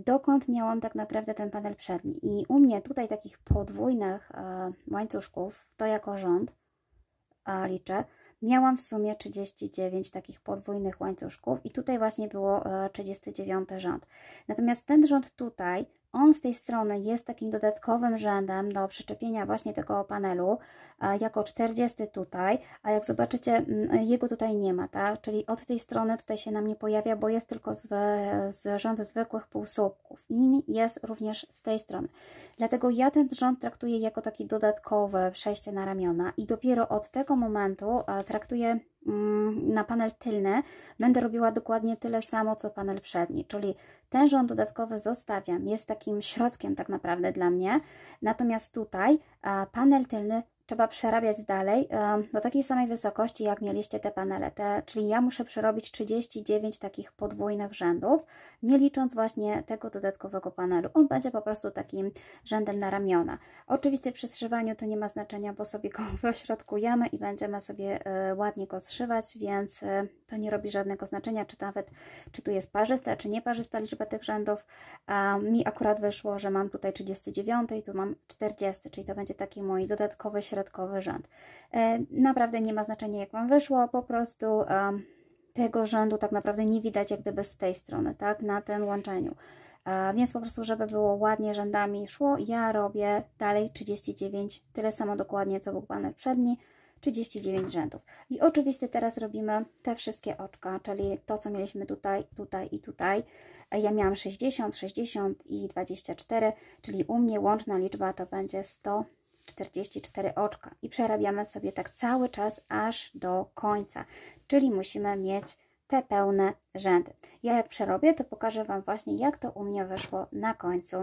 dokąd miałam tak naprawdę ten panel przedni. I u mnie tutaj takich podwójnych łańcuszków, to jako rząd liczę, miałam w sumie 39 takich podwójnych łańcuszków i tutaj właśnie było 39 rząd. Natomiast ten rząd tutaj, on z tej strony jest takim dodatkowym rzędem do przyczepienia właśnie tego panelu, jako 40 tutaj, a jak zobaczycie, jego tutaj nie ma, tak? Czyli od tej strony tutaj się nam nie pojawia, bo jest tylko z rząd zwykłych półsłupków i jest również z tej strony. Dlatego ja ten rząd traktuję jako taki dodatkowe przejście na ramiona i dopiero od tego momentu traktuję na panel tylny, będę robiła dokładnie tyle samo, co panel przedni, czyli ten rząd dodatkowy zostawiam, jest takim środkiem tak naprawdę dla mnie, natomiast tutaj panel tylny trzeba przerabiać dalej do takiej samej wysokości, jak mieliście te panele, czyli ja muszę przerobić 39 takich podwójnych rzędów, nie licząc właśnie tego dodatkowego panelu. On będzie po prostu takim rzędem na ramiona. Oczywiście przy zszywaniu to nie ma znaczenia, bo sobie go wyśrodkujemy i będziemy sobie ładnie go zszywać, więc to nie robi żadnego znaczenia, czy tu jest parzysta, czy nieparzysta liczba tych rzędów. Mi akurat wyszło, że mam tutaj 39 i tu mam 40, czyli to będzie taki mój dodatkowy środkowy rząd. Naprawdę nie ma znaczenia, jak Wam wyszło, po prostu tego rzędu tak naprawdę nie widać jak gdyby z tej strony, tak, na tym łączeniu. Więc po prostu, żeby było ładnie rzędami szło, ja robię dalej 39, tyle samo dokładnie, co był panel przedni, 39 rzędów. I oczywiście teraz robimy te wszystkie oczka, czyli to, co mieliśmy tutaj, tutaj i tutaj. Ja miałam 60, 60 i 24, czyli u mnie łączna liczba to będzie 144 oczka. I przerabiamy sobie tak cały czas aż do końca, czyli musimy mieć te pełne rzędy. Ja jak przerobię, to pokażę Wam właśnie, jak to u mnie wyszło na końcu.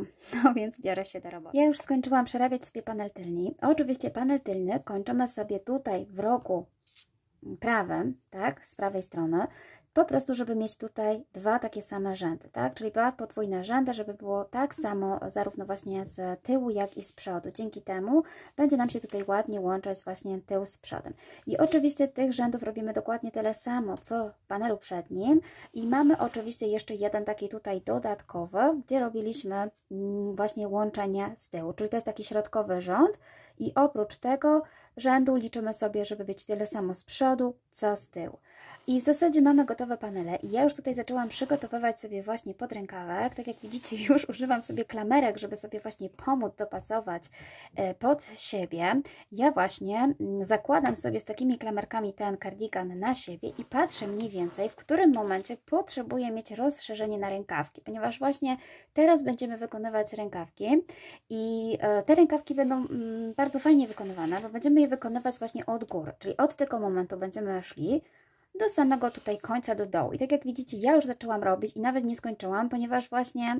No więc biorę się do roboty. Ja już skończyłam przerabiać sobie panel tylny. Oczywiście panel tylny kończymy sobie tutaj w rogu prawym, tak, z prawej strony. po prostu, żeby mieć tutaj dwa takie same rzędy, tak? Czyli dwa podwójne rzędy, żeby było tak samo zarówno właśnie z tyłu, jak i z przodu. Dzięki temu będzie nam się tutaj ładnie łączyć właśnie tył z przodem. I oczywiście tych rzędów robimy dokładnie tyle samo, co w panelu przednim. I mamy oczywiście jeszcze jeden taki tutaj dodatkowy, gdzie robiliśmy właśnie łączenie z tyłu, czyli to jest taki środkowy rząd i oprócz tego rzędu liczymy sobie, żeby być tyle samo z przodu, co z tyłu. I w zasadzie mamy gotowe panele i ja już tutaj zaczęłam przygotowywać sobie właśnie podrękawek. Tak jak widzicie, już używam sobie klamerek, żeby sobie właśnie pomóc dopasować pod siebie. Ja właśnie zakładam sobie z takimi klamerkami ten kardigan na siebie i patrzę mniej więcej, w którym momencie potrzebuję mieć rozszerzenie na rękawki, ponieważ właśnie teraz będziemy wykonywać rękawki i te rękawki będą bardzo fajnie wykonywane, bo będziemy je wykonywać właśnie od góry, czyli od tego momentu będziemy szli do samego tutaj końca, do dołu. I tak jak widzicie, ja już zaczęłam robić i nawet nie skończyłam, ponieważ właśnie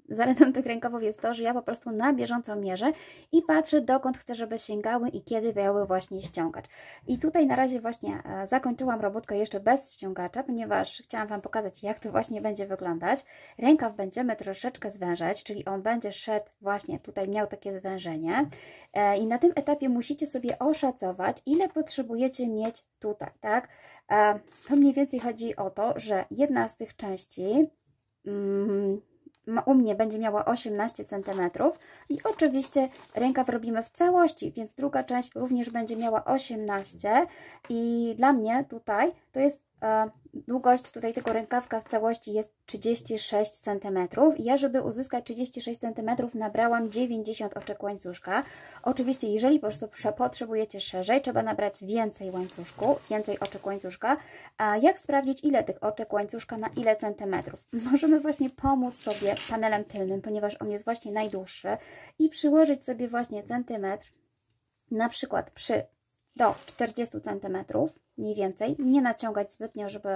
zaletą tych rękawów jest to, że ja po prostu na bieżąco mierzę i patrzę, dokąd chcę, żeby sięgały i kiedy miały właśnie ściągacz. I tutaj na razie właśnie zakończyłam robótkę jeszcze bez ściągacza, ponieważ chciałam Wam pokazać, jak to właśnie będzie wyglądać. Rękaw będziemy troszeczkę zwężać, czyli on będzie szedł właśnie, tutaj miał takie zwężenie. I na tym etapie musicie sobie oszacować, ile potrzebujecie mieć tutaj, tak? To mniej więcej chodzi o to, że jedna z tych części u mnie będzie miała 18 cm i oczywiście rękaw robimy w całości, więc druga część również będzie miała 18 i dla mnie tutaj to jest długość tutaj tego rękawka w całości jest 36 cm i ja, żeby uzyskać 36 cm, nabrałam 90 oczek łańcuszka. Oczywiście, jeżeli po prostu potrzebujecie szerzej, trzeba nabrać więcej oczek łańcuszka. A jak sprawdzić, ile tych oczek łańcuszka na ile centymetrów? Możemy właśnie pomóc sobie panelem tylnym, ponieważ on jest właśnie najdłuższy i przyłożyć sobie właśnie centymetr, na przykład do 40 cm, mniej więcej, nie naciągać zbytnio, żeby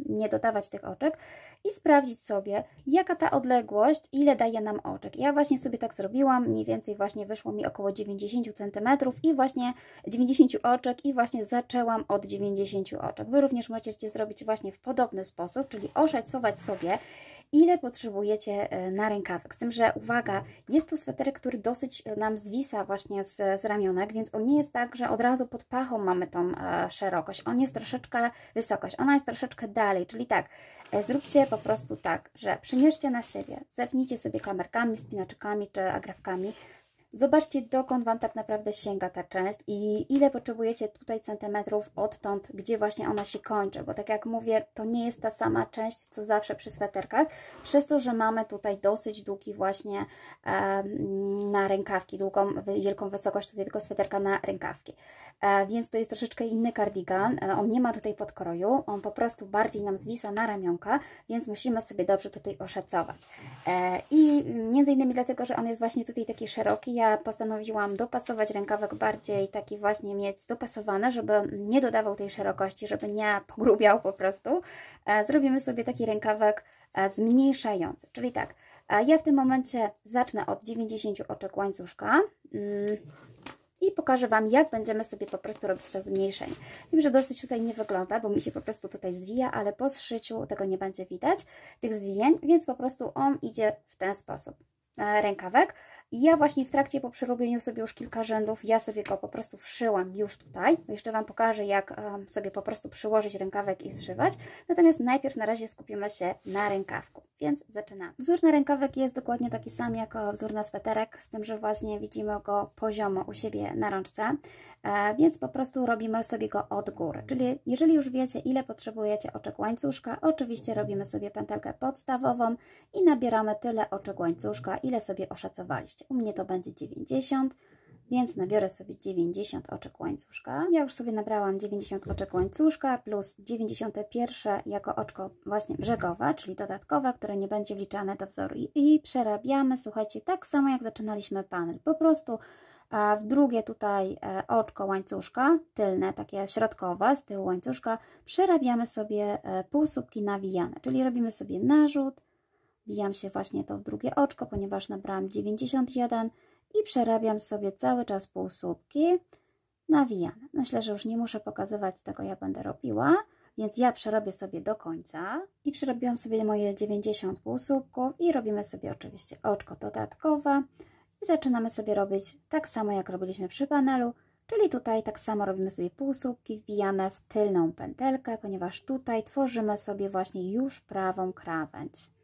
nie dodawać tych oczek i sprawdzić sobie, jaka ta odległość, ile daje nam oczek. Ja właśnie sobie tak zrobiłam, mniej więcej właśnie wyszło mi około 90 cm i właśnie 90 oczek i właśnie zaczęłam od 90 oczek. Wy również możecie zrobić właśnie w podobny sposób, czyli oszacować sobie, ile potrzebujecie na rękawek. Z tym, że uwaga, jest to sweterek, który dosyć nam zwisa właśnie z ramionek, więc on nie jest tak, że od razu pod pachą mamy tą szerokość. On jest troszeczkę wysokość, ona jest troszeczkę dalej, czyli tak, zróbcie po prostu tak, że przymierzcie na siebie, zepnijcie sobie klamerkami, spinaczkami czy agrafkami. Zobaczcie, dokąd Wam tak naprawdę sięga ta część i ile potrzebujecie tutaj centymetrów odtąd, gdzie właśnie ona się kończy, bo tak jak mówię, to nie jest ta sama część, co zawsze przy sweterkach, przez to, że mamy tutaj dosyć długi właśnie na rękawki, wielką wysokość tutaj tego sweterka na rękawki, więc to jest troszeczkę inny kardigan, on nie ma tutaj podkroju, on po prostu bardziej nam zwisa na ramionka, więc musimy sobie dobrze tutaj oszacować i między innymi dlatego, że on jest właśnie tutaj taki szeroki, ja postanowiłam dopasować rękawek bardziej taki właśnie mieć dopasowany, żeby nie dodawał tej szerokości, żeby nie pogrubiał po prostu. Zrobimy sobie taki rękawek zmniejszający, czyli tak, ja w tym momencie zacznę od 90 oczek łańcuszka i pokażę Wam, jak będziemy sobie po prostu robić to zmniejszenie. Wiem, że dosyć tutaj nie wygląda, bo mi się po prostu tutaj zwija, ale po zszyciu tego nie będzie widać, tych zwijeń, więc po prostu on idzie w ten sposób. Rękawek. I ja właśnie w trakcie po przerobieniu sobie już kilka rzędów, ja sobie go po prostu wszyłam już tutaj. Jeszcze Wam pokażę, jak sobie po prostu przyłożyć rękawek i zszywać. Natomiast najpierw na razie skupimy się na rękawku, więc zaczynamy. Wzór na rękawek jest dokładnie taki sam jak wzór na sweterek, z tym, że właśnie widzimy go poziomo u siebie na rączce, więc po prostu robimy sobie go od góry. Czyli jeżeli już wiecie, ile potrzebujecie oczek łańcuszka, oczywiście robimy sobie pętelkę podstawową i nabieramy tyle oczek łańcuszka, ile sobie oszacowaliście. U mnie to będzie 90, więc nabiorę sobie 90 oczek łańcuszka. Ja już sobie nabrałam 90 oczek łańcuszka plus 91 jako oczko właśnie brzegowe, czyli dodatkowe, które nie będzie wliczane do wzoru. I przerabiamy, słuchajcie, tak samo jak zaczynaliśmy panel. Po prostu w drugie tutaj oczko łańcuszka, tylne, takie środkowe, z tyłu łańcuszka, przerabiamy sobie półsłupki nawijane, czyli robimy sobie narzut, wbijam się właśnie to w drugie oczko, ponieważ nabrałam 91 i przerabiam sobie cały czas półsłupki nawijane. Myślę, że już nie muszę pokazywać tego, jak będę robiła, więc ja przerobię sobie do końca i przerobiłam sobie moje 90 półsłupków i robimy sobie oczywiście oczko dodatkowe i zaczynamy sobie robić tak samo jak robiliśmy przy panelu, czyli tutaj tak samo robimy sobie półsłupki wbijane w tylną pętelkę, ponieważ tutaj tworzymy sobie właśnie już prawą krawędź.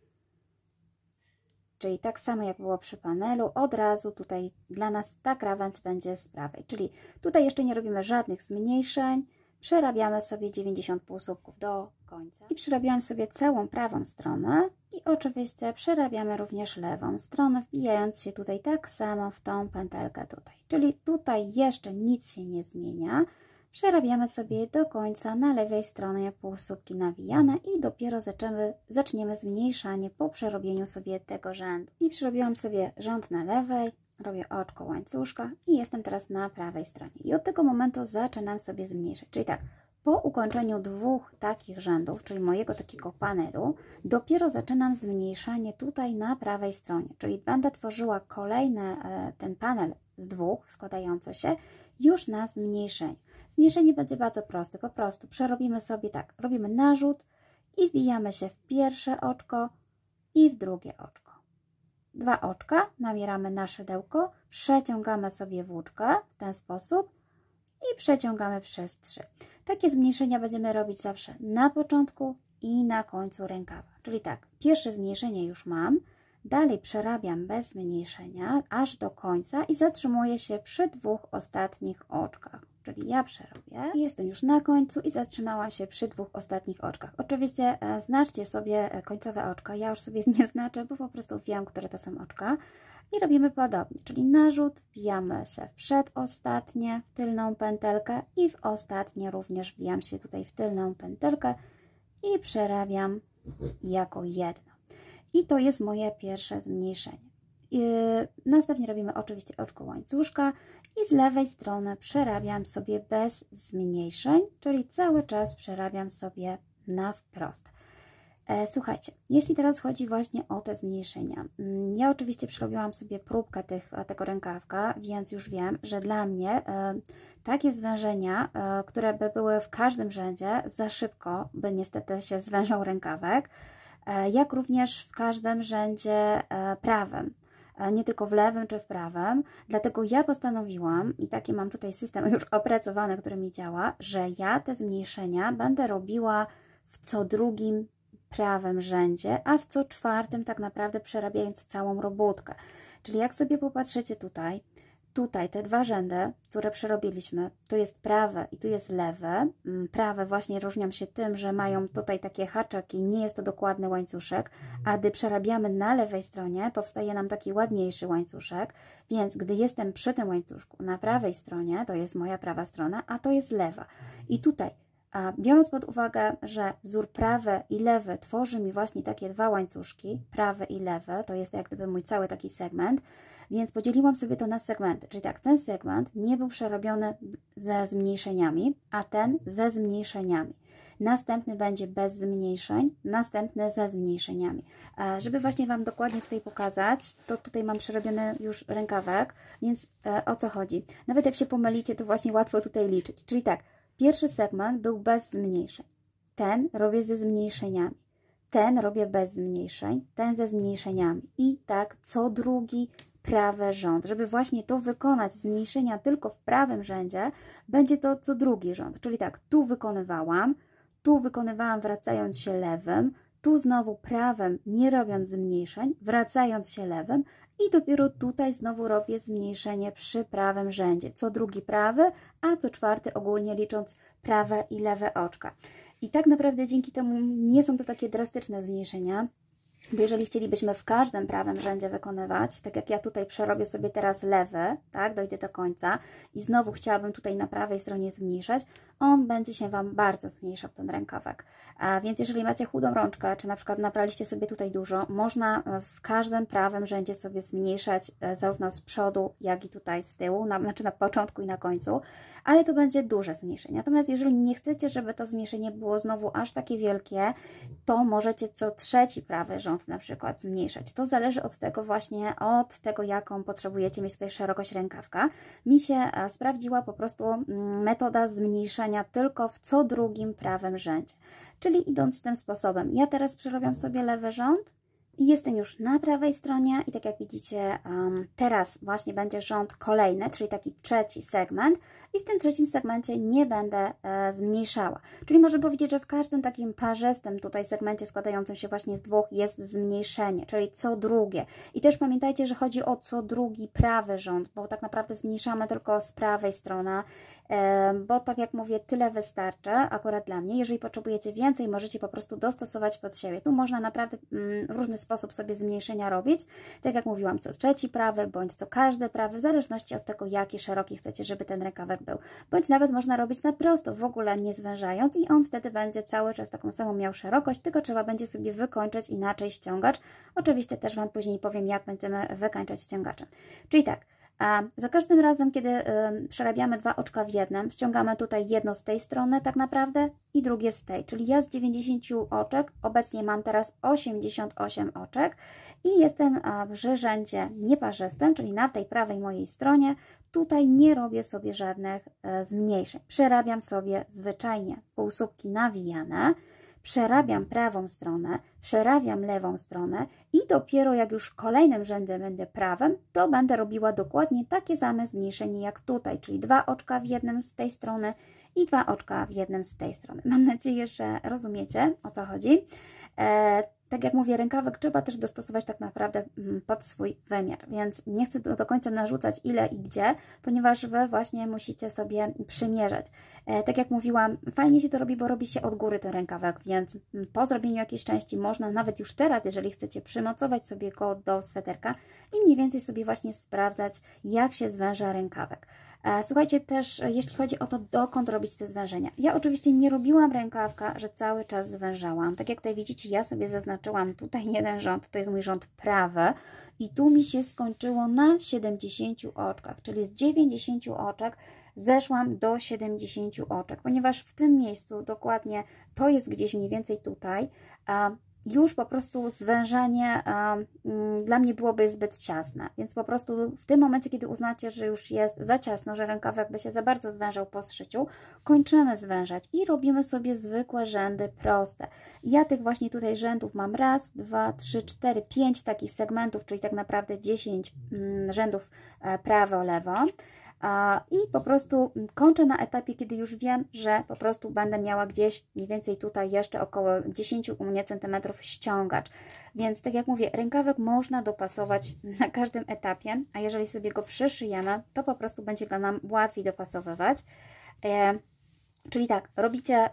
Czyli tak samo jak było przy panelu, od razu tutaj dla nas ta krawędź będzie z prawej. Czyli tutaj jeszcze nie robimy żadnych zmniejszeń, przerabiamy sobie 90 półsłupków do końca. I przerabiałam sobie całą prawą stronę i oczywiście przerabiamy również lewą stronę, wbijając się tutaj tak samo w tą pętelkę tutaj. Czyli tutaj jeszcze nic się nie zmienia. Przerabiamy sobie do końca na lewej stronie półsłupki nawijane i dopiero zaczniemy zmniejszanie po przerobieniu sobie tego rzędu. I przerobiłam sobie rząd na lewej, robię oczko łańcuszka i jestem teraz na prawej stronie. I od tego momentu zaczynam sobie zmniejszać. Czyli tak, po ukończeniu dwóch takich rzędów, czyli mojego takiego panelu, dopiero zaczynam zmniejszanie tutaj na prawej stronie. Czyli będę tworzyła kolejny ten panel z dwóch składający się już na zmniejszeniu. Zmniejszenie będzie bardzo proste, po prostu przerobimy sobie tak, robimy narzut i wbijamy się w pierwsze oczko i w drugie oczko. Dwa oczka, namieramy na szydełko, przeciągamy sobie włóczkę w ten sposób i przeciągamy przez 3. Takie zmniejszenia będziemy robić zawsze na początku i na końcu rękawa. Czyli tak, pierwsze zmniejszenie już mam, dalej przerabiam bez zmniejszenia aż do końca i zatrzymuję się przy dwóch ostatnich oczkach. Czyli ja przerobię, jestem już na końcu i zatrzymałam się przy dwóch ostatnich oczkach. Oczywiście znaczcie sobie końcowe oczka, ja już sobie nie znaczę, bo po prostu wiem, które to są oczka. I robimy podobnie, czyli narzut, wbijamy się w przedostatnie, w tylną pętelkę i w ostatnie również wbijam się tutaj w tylną pętelkę i przerabiam jako jedno. I to jest moje pierwsze zmniejszenie. Następnie robimy oczywiście oczko łańcuszka i z lewej strony przerabiam sobie bez zmniejszeń, czyli cały czas przerabiam sobie na wprost. Słuchajcie, jeśli teraz chodzi właśnie o te zmniejszenia, ja oczywiście przerobiłam sobie próbkę tego rękawka, więc już wiem, że dla mnie takie zwężenia, które by były w każdym rzędzie, za szybko by niestety się zwężał rękawek, jak również w każdym rzędzie prawym, nie tylko w lewym czy w prawym. Dlatego ja postanowiłam, i taki mam tutaj system już opracowany, który mi działa, że ja te zmniejszenia będę robiła w co drugim prawym rzędzie, a w co czwartym tak naprawdę przerabiając całą robótkę. Czyli jak sobie popatrzycie tutaj te dwa rzędy, które przerobiliśmy, to jest prawe i tu jest lewe. Prawe właśnie różnią się tym, że mają tutaj takie haczyki, nie jest to dokładny łańcuszek, a gdy przerabiamy na lewej stronie, powstaje nam taki ładniejszy łańcuszek, więc gdy jestem przy tym łańcuszku na prawej stronie, to jest moja prawa strona, a to jest lewa. I tutaj, biorąc pod uwagę, że wzór prawy i lewy tworzy mi właśnie takie dwa łańcuszki, prawy i lewy, to jest jak gdyby mój cały taki segment, więc podzieliłam sobie to na segmenty, czyli tak, ten segment nie był przerobiony ze zmniejszeniami, a ten ze zmniejszeniami. Następny będzie bez zmniejszeń, następny ze zmniejszeniami. Żeby właśnie Wam dokładnie tutaj pokazać, to tutaj mam przerobiony już rękawek, więc o co chodzi? Nawet jak się pomylicie, to właśnie łatwo tutaj liczyć. Czyli tak, pierwszy segment był bez zmniejszeń, ten robię ze zmniejszeniami, ten robię bez zmniejszeń, ten ze zmniejszeniami i tak co drugi prawy rząd. Żeby właśnie to wykonać, zmniejszenia tylko w prawym rzędzie, będzie to co drugi rząd. Czyli tak, tu wykonywałam wracając się lewym, tu znowu prawym, nie robiąc zmniejszeń, wracając się lewym i dopiero tutaj znowu robię zmniejszenie przy prawym rzędzie. Co drugi prawy, a co czwarty ogólnie licząc prawe i lewe oczka. I tak naprawdę dzięki temu nie są to takie drastyczne zmniejszenia, bo jeżeli chcielibyśmy w każdym prawym rzędzie wykonywać, tak jak ja tutaj przerobię sobie teraz lewy, tak, dojdę do końca i znowu chciałabym tutaj na prawej stronie zmniejszać, on będzie się Wam bardzo zmniejszał, ten rękawek. Więc jeżeli macie chudą rączkę, czy na przykład nabraliście sobie tutaj dużo, można w każdym prawym rzędzie sobie zmniejszać zarówno z przodu, jak i tutaj z tyłu, znaczy na początku i na końcu, ale to będzie duże zmniejszenie. Natomiast jeżeli nie chcecie, żeby to zmniejszenie było znowu aż takie wielkie, to możecie co trzeci prawy rząd na przykład zmniejszać. To zależy od tego właśnie, od tego jaką potrzebujecie mieć tutaj szerokość rękawka. Mi się sprawdziła po prostu metoda zmniejszania zmniejszenia tylko w co drugim prawym rzędzie. Czyli idąc tym sposobem, ja teraz przerabiam sobie lewy rząd i jestem już na prawej stronie i tak jak widzicie, teraz właśnie będzie rząd kolejny, czyli taki trzeci segment i w tym trzecim segmencie nie będę zmniejszała. Czyli można powiedzieć, że w każdym takim parzystym tutaj segmencie składającym się właśnie z dwóch jest zmniejszenie, czyli co drugie. I też pamiętajcie, że chodzi o co drugi prawy rząd, bo tak naprawdę zmniejszamy tylko z prawej strony, bo tak jak mówię, tyle wystarczy akurat dla mnie. Jeżeli potrzebujecie więcej, możecie po prostu dostosować pod siebie. Tu można naprawdę w różny sposób sobie zmniejszenia robić. Tak jak mówiłam, co trzeci prawy, bądź co każdy prawy, w zależności od tego, jaki szeroki chcecie, żeby ten rękawek był. Bądź nawet można robić na prosto, w ogóle nie zwężając i on wtedy będzie cały czas taką samą miał szerokość, tylko trzeba będzie sobie wykończyć inaczej ściągacz. Oczywiście też Wam później powiem, jak będziemy wykańczać ściągaczem. Czyli tak, a za każdym razem, kiedy przerabiamy dwa oczka w jednym, ściągamy tutaj jedno z tej strony tak naprawdę i drugie z tej. Czyli ja z 90 oczek obecnie mam teraz 88 oczek i jestem w rzędzie nieparzystym, czyli na tej prawej mojej stronie. Tutaj nie robię sobie żadnych zmniejszeń. Przerabiam sobie zwyczajnie półsłupki nawijane. Przerabiam prawą stronę, przerabiam lewą stronę i dopiero jak już kolejnym rzędem będę prawym, to będę robiła dokładnie takie same zmniejszenie jak tutaj, czyli dwa oczka w jednym z tej strony i dwa oczka w jednym z tej strony. Mam nadzieję, że rozumiecie, o co chodzi. Tak jak mówię, rękawek trzeba też dostosować tak naprawdę pod swój wymiar, więc nie chcę do końca narzucać ile i gdzie, ponieważ Wy właśnie musicie sobie przymierzać. Tak jak mówiłam, fajnie się to robi, bo robi się od góry ten rękawek, więc po zrobieniu jakiejś części można nawet już teraz, jeżeli chcecie, przymocować sobie go do sweterka i mniej więcej sobie właśnie sprawdzać, jak się zwęża rękawek. Słuchajcie, też jeśli chodzi o to, dokąd robić te zwężenia. Ja oczywiście nie robiłam rękawka, że cały czas zwężałam. Tak jak tutaj widzicie, ja sobie zaznaczyłam tutaj jeden rząd, to jest mój rząd prawy i tu mi się skończyło na 70 oczkach, czyli z 90 oczek zeszłam do 70 oczek, ponieważ w tym miejscu dokładnie to jest gdzieś mniej więcej tutaj, już po prostu zwężenie dla mnie byłoby zbyt ciasne, więc po prostu w tym momencie, kiedy uznacie, że już jest za ciasno, że rękawek by się za bardzo zwężał po zszyciu, kończymy zwężać i robimy sobie zwykłe rzędy proste. Ja tych właśnie tutaj rzędów mam raz, dwa, trzy, cztery, pięć takich segmentów, czyli tak naprawdę 10 rzędów prawo-lewo. I po prostu kończę na etapie, kiedy już wiem, że po prostu będę miała gdzieś mniej więcej tutaj jeszcze około 10 u mnie centymetrów ściągacz. Więc tak jak mówię, rękawek można dopasować na każdym etapie, a jeżeli sobie go przyszyjemy, to po prostu będzie go nam łatwiej dopasowywać. Czyli tak, robicie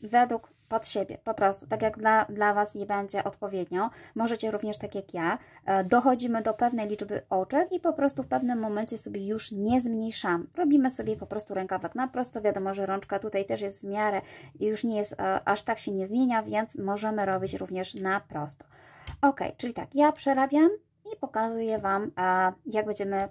według pod siebie, po prostu, tak jak dla Was nie będzie odpowiednio. Możecie również tak jak ja, dochodzimy do pewnej liczby oczek i po prostu w pewnym momencie sobie już nie zmniejszamy. Robimy sobie po prostu rękawek na prosto, wiadomo, że rączka tutaj też jest w miarę i już nie jest, aż tak się nie zmienia, więc możemy robić również na prosto. Ok, czyli tak, ja przerabiam i pokazuję Wam, jak będziemy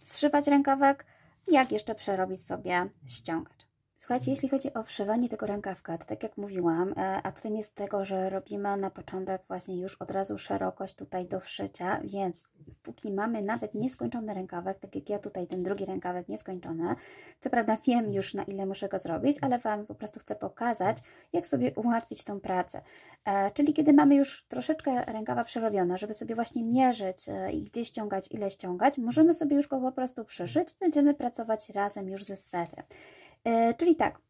zszywać rękawek, jak jeszcze przerobić sobie ściągacz. Słuchajcie, jeśli chodzi o wszywanie tego rękawka, to tak jak mówiłam, a tutaj jest tego, że robimy na początek właśnie już od razu szerokość tutaj do wszycia, więc póki mamy nawet nieskończony rękawek, tak jak ja tutaj ten drugi rękawek nieskończony, co prawda wiem już na ile muszę go zrobić, ale Wam po prostu chcę pokazać, jak sobie ułatwić tą pracę. Czyli kiedy mamy już troszeczkę rękawa przerobiona, żeby sobie właśnie mierzyć i gdzie ściągać, ile ściągać, możemy sobie już go po prostu przyszyć, będziemy pracować razem już ze swetrem. Czyli tak,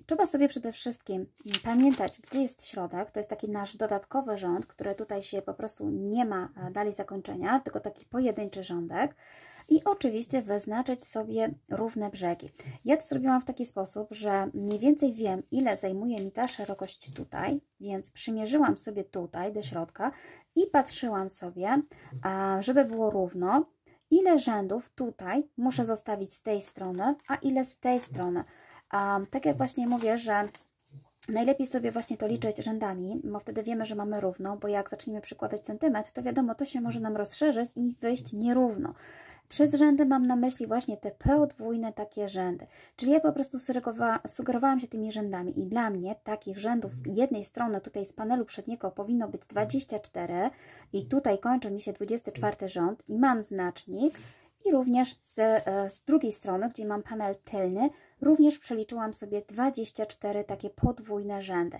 trzeba sobie przede wszystkim pamiętać, gdzie jest środek, to jest taki nasz dodatkowy rząd, który tutaj się po prostu nie ma dalej zakończenia, tylko taki pojedynczy rządek i oczywiście wyznaczyć sobie równe brzegi. Ja to zrobiłam w taki sposób, że mniej więcej wiem, ile zajmuje mi ta szerokość tutaj, więc przymierzyłam sobie tutaj do środka i patrzyłam sobie, żeby było równo, ile rzędów tutaj muszę zostawić z tej strony, a ile z tej strony. Tak jak właśnie mówię, że najlepiej sobie właśnie to liczyć rzędami, bo wtedy wiemy, że mamy równo, bo jak zaczniemy przykładać centymetr, to wiadomo, to się może nam rozszerzyć i wyjść nierówno. Przez rzędy mam na myśli właśnie te podwójne takie rzędy. Czyli ja po prostu sugerowałam się tymi rzędami i dla mnie takich rzędów jednej strony tutaj z panelu przedniego powinno być 24 i tutaj kończy mi się 24 rząd i mam znacznik i również z drugiej strony, gdzie mam panel tylny, również przeliczyłam sobie 24 takie podwójne rzędy.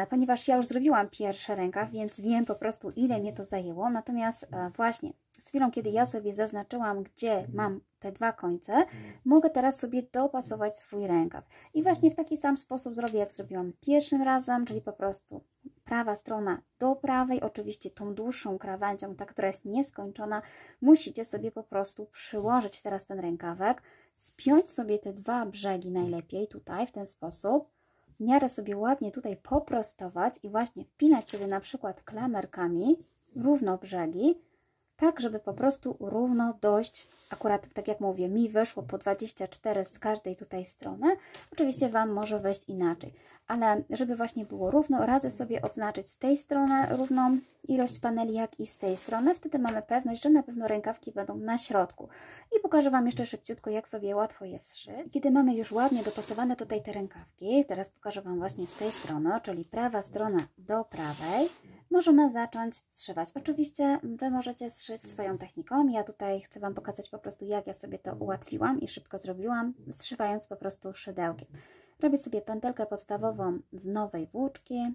Ponieważ ja już zrobiłam pierwszy rękaw, więc wiem po prostu, ile mnie to zajęło. Natomiast właśnie z chwilą, kiedy ja sobie zaznaczyłam, gdzie mam te dwa końce, mogę teraz sobie dopasować swój rękaw. I właśnie w taki sam sposób zrobię, jak zrobiłam pierwszym razem, czyli po prostu prawa strona do prawej, oczywiście tą dłuższą krawędzią, ta, która jest nieskończona, musicie sobie po prostu przyłożyć teraz ten rękawek, spiąć sobie te dwa brzegi najlepiej tutaj w ten sposób, w miarę sobie ładnie tutaj poprostować i właśnie wpinać sobie na przykład klamerkami równo brzegi, tak żeby po prostu równo dojść, akurat tak jak mówię, mi wyszło po 24 z każdej tutaj strony, oczywiście Wam może wyjść inaczej, ale żeby właśnie było równo, radzę sobie odznaczyć z tej strony równą ilość paneli, jak i z tej strony, wtedy mamy pewność, że na pewno rękawki będą na środku. I pokażę Wam jeszcze szybciutko, jak sobie łatwo je zszyć. Kiedy mamy już ładnie dopasowane tutaj te rękawki, teraz pokażę Wam właśnie z tej strony, czyli prawa strona do prawej, możemy zacząć zszywać. Oczywiście Wy możecie zszyć swoją techniką. Ja tutaj chcę Wam pokazać po prostu, jak ja sobie to ułatwiłam i szybko zrobiłam, zszywając po prostu szydełkiem. Robię sobie pętelkę podstawową z nowej włóczki.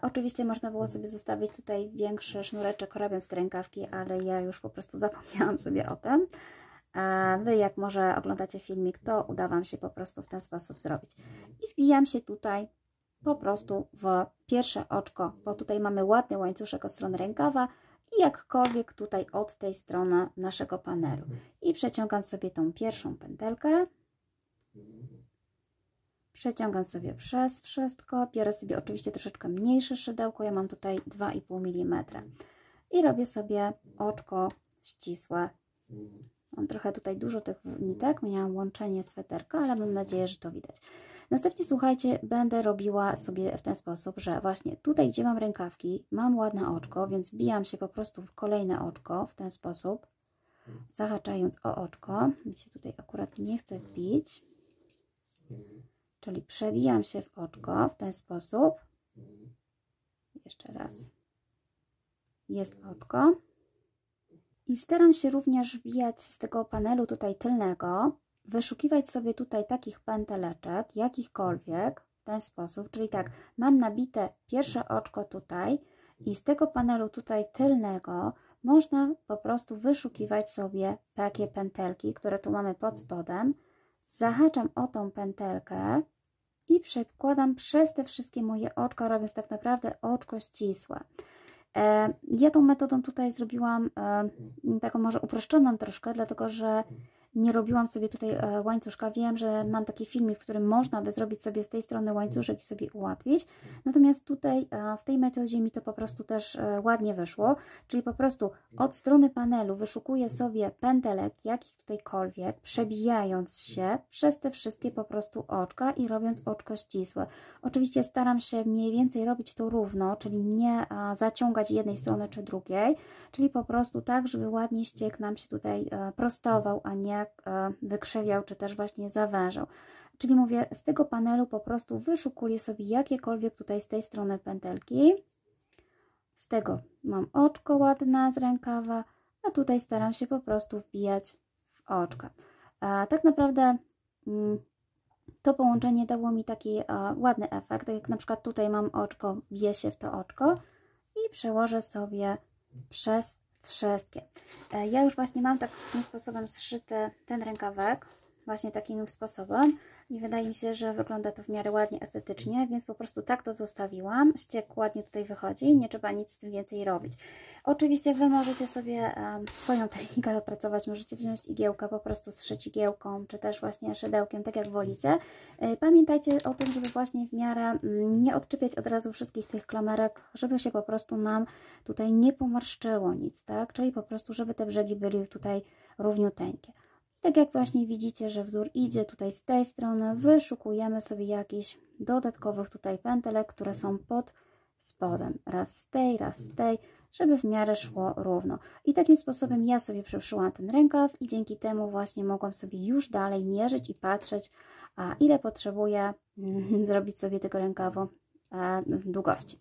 Oczywiście można było sobie zostawić tutaj większy sznureczek, robiąc te rękawki, ale ja już po prostu zapomniałam sobie o tym. Wy, jak może oglądacie filmik, to uda Wam się po prostu w ten sposób zrobić. I wbijam się tutaj po prostu w pierwsze oczko, bo tutaj mamy ładny łańcuszek od strony rękawa i jakkolwiek tutaj od tej strony naszego panelu. I przeciągam sobie tą pierwszą pętelkę. Przeciągam sobie przez wszystko. Biorę sobie oczywiście troszeczkę mniejsze szydełko. Ja mam tutaj 2,5 mm. I robię sobie oczko ścisłe. Mam trochę tutaj dużo tych nitek. Miałam łączenie sweterka, ale mam nadzieję, że to widać. Następnie, słuchajcie, będę robiła sobie w ten sposób, że właśnie tutaj, gdzie mam rękawki, mam ładne oczko, więc wbijam się po prostu w kolejne oczko w ten sposób, zahaczając o oczko. Mi się tutaj akurat nie chce wbić. Czyli przebijam się w oczko w ten sposób. Jeszcze raz. Jest oczko. I staram się również wbijać z tego panelu tutaj tylnego, wyszukiwać sobie tutaj takich pęteleczek, jakichkolwiek, w ten sposób. Czyli tak, mam nabite pierwsze oczko tutaj i z tego panelu tutaj tylnego można po prostu wyszukiwać sobie takie pętelki, które tu mamy pod spodem. Zahaczam o tą pętelkę i przekładam przez te wszystkie moje oczka, robiąc tak naprawdę oczko ścisłe. Ja tą metodą tutaj zrobiłam taką może uproszczoną troszkę, dlatego że nie robiłam sobie tutaj łańcuszka. Wiem, że mam taki filmik, w którym można by zrobić sobie z tej strony łańcuszek i sobie ułatwić. Natomiast tutaj w tej metodzie mi to po prostu też ładnie wyszło. Czyli po prostu od strony panelu wyszukuję sobie pętelek, jakich tutejkolwiek, przebijając się przez te wszystkie po prostu oczka i robiąc oczko ścisłe. Oczywiście staram się mniej więcej robić to równo, czyli nie zaciągać jednej strony czy drugiej, czyli po prostu tak, żeby ładnie ściek nam się tutaj prostował, a nie wykrzywiał, czy też właśnie zawężał. Czyli mówię, z tego panelu po prostu wyszukuję sobie jakiekolwiek tutaj z tej strony pętelki. Z tego mam oczko ładne z rękawa, a tutaj staram się po prostu wbijać w oczka. Tak naprawdę to połączenie dało mi taki ładny efekt, tak jak na przykład tutaj mam oczko, wbiję się w to oczko i przełożę sobie przez wszystkie. Ja już właśnie mam takim sposobem zszyty ten rękawek, właśnie takim sposobem i wydaje mi się, że wygląda to w miarę ładnie, estetycznie, więc po prostu tak to zostawiłam. Ściek ładnie tutaj wychodzi, nie trzeba nic z tym więcej robić. Oczywiście Wy możecie sobie swoją technikę opracować, możecie wziąć igiełkę, po prostu zszyć igiełką, czy też właśnie szydełkiem, tak jak wolicie. Pamiętajcie o tym, żeby właśnie w miarę nie odczepiać od razu wszystkich tych klamerek, żeby się po prostu nam tutaj nie pomarszczyło nic, tak? Czyli po prostu, żeby te brzegi były tutaj równiuteńkie. Tak jak właśnie widzicie, że wzór idzie tutaj z tej strony, wyszukujemy sobie jakichś dodatkowych tutaj pętelek, które są pod spodem. Raz z tej, żeby w miarę szło równo. I takim sposobem ja sobie przeszyłam ten rękaw i dzięki temu właśnie mogłam sobie już dalej mierzyć i patrzeć, ile potrzebuję zrobić sobie tego rękawu w długości.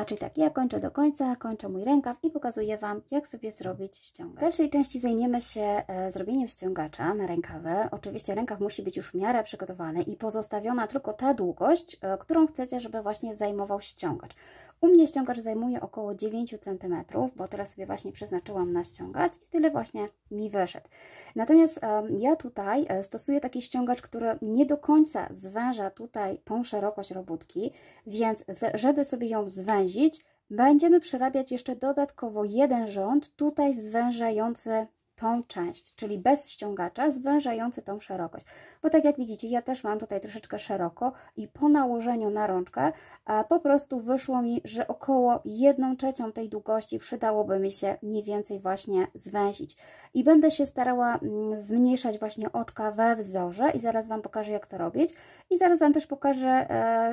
Czyli tak, ja kończę do końca, kończę mój rękaw i pokazuję Wam, jak sobie zrobić ściągacz. W dalszej części zajmiemy się zrobieniem ściągacza na rękawy. Oczywiście rękaw musi być już w miarę przygotowany i pozostawiona tylko ta długość, którą chcecie, żeby właśnie zajmował ściągacz. U mnie ściągacz zajmuje około 9 cm, bo teraz sobie właśnie przeznaczyłam na ściągacz i tyle właśnie mi wyszedł. Natomiast ja tutaj stosuję taki ściągacz, który nie do końca zwęża tutaj tą szerokość robótki, więc żeby sobie ją zwęzić, będziemy przerabiać jeszcze dodatkowo jeden rząd tutaj zwężający tą część, czyli bez ściągacza, zwężający tą szerokość. Bo tak jak widzicie, ja też mam tutaj troszeczkę szeroko i po nałożeniu na rączkę po prostu wyszło mi, że około 1/3 tej długości przydałoby mi się mniej więcej właśnie zwęzić. I będę się starała zmniejszać właśnie oczka we wzorze i zaraz Wam pokażę, jak to robić. I zaraz Wam też pokażę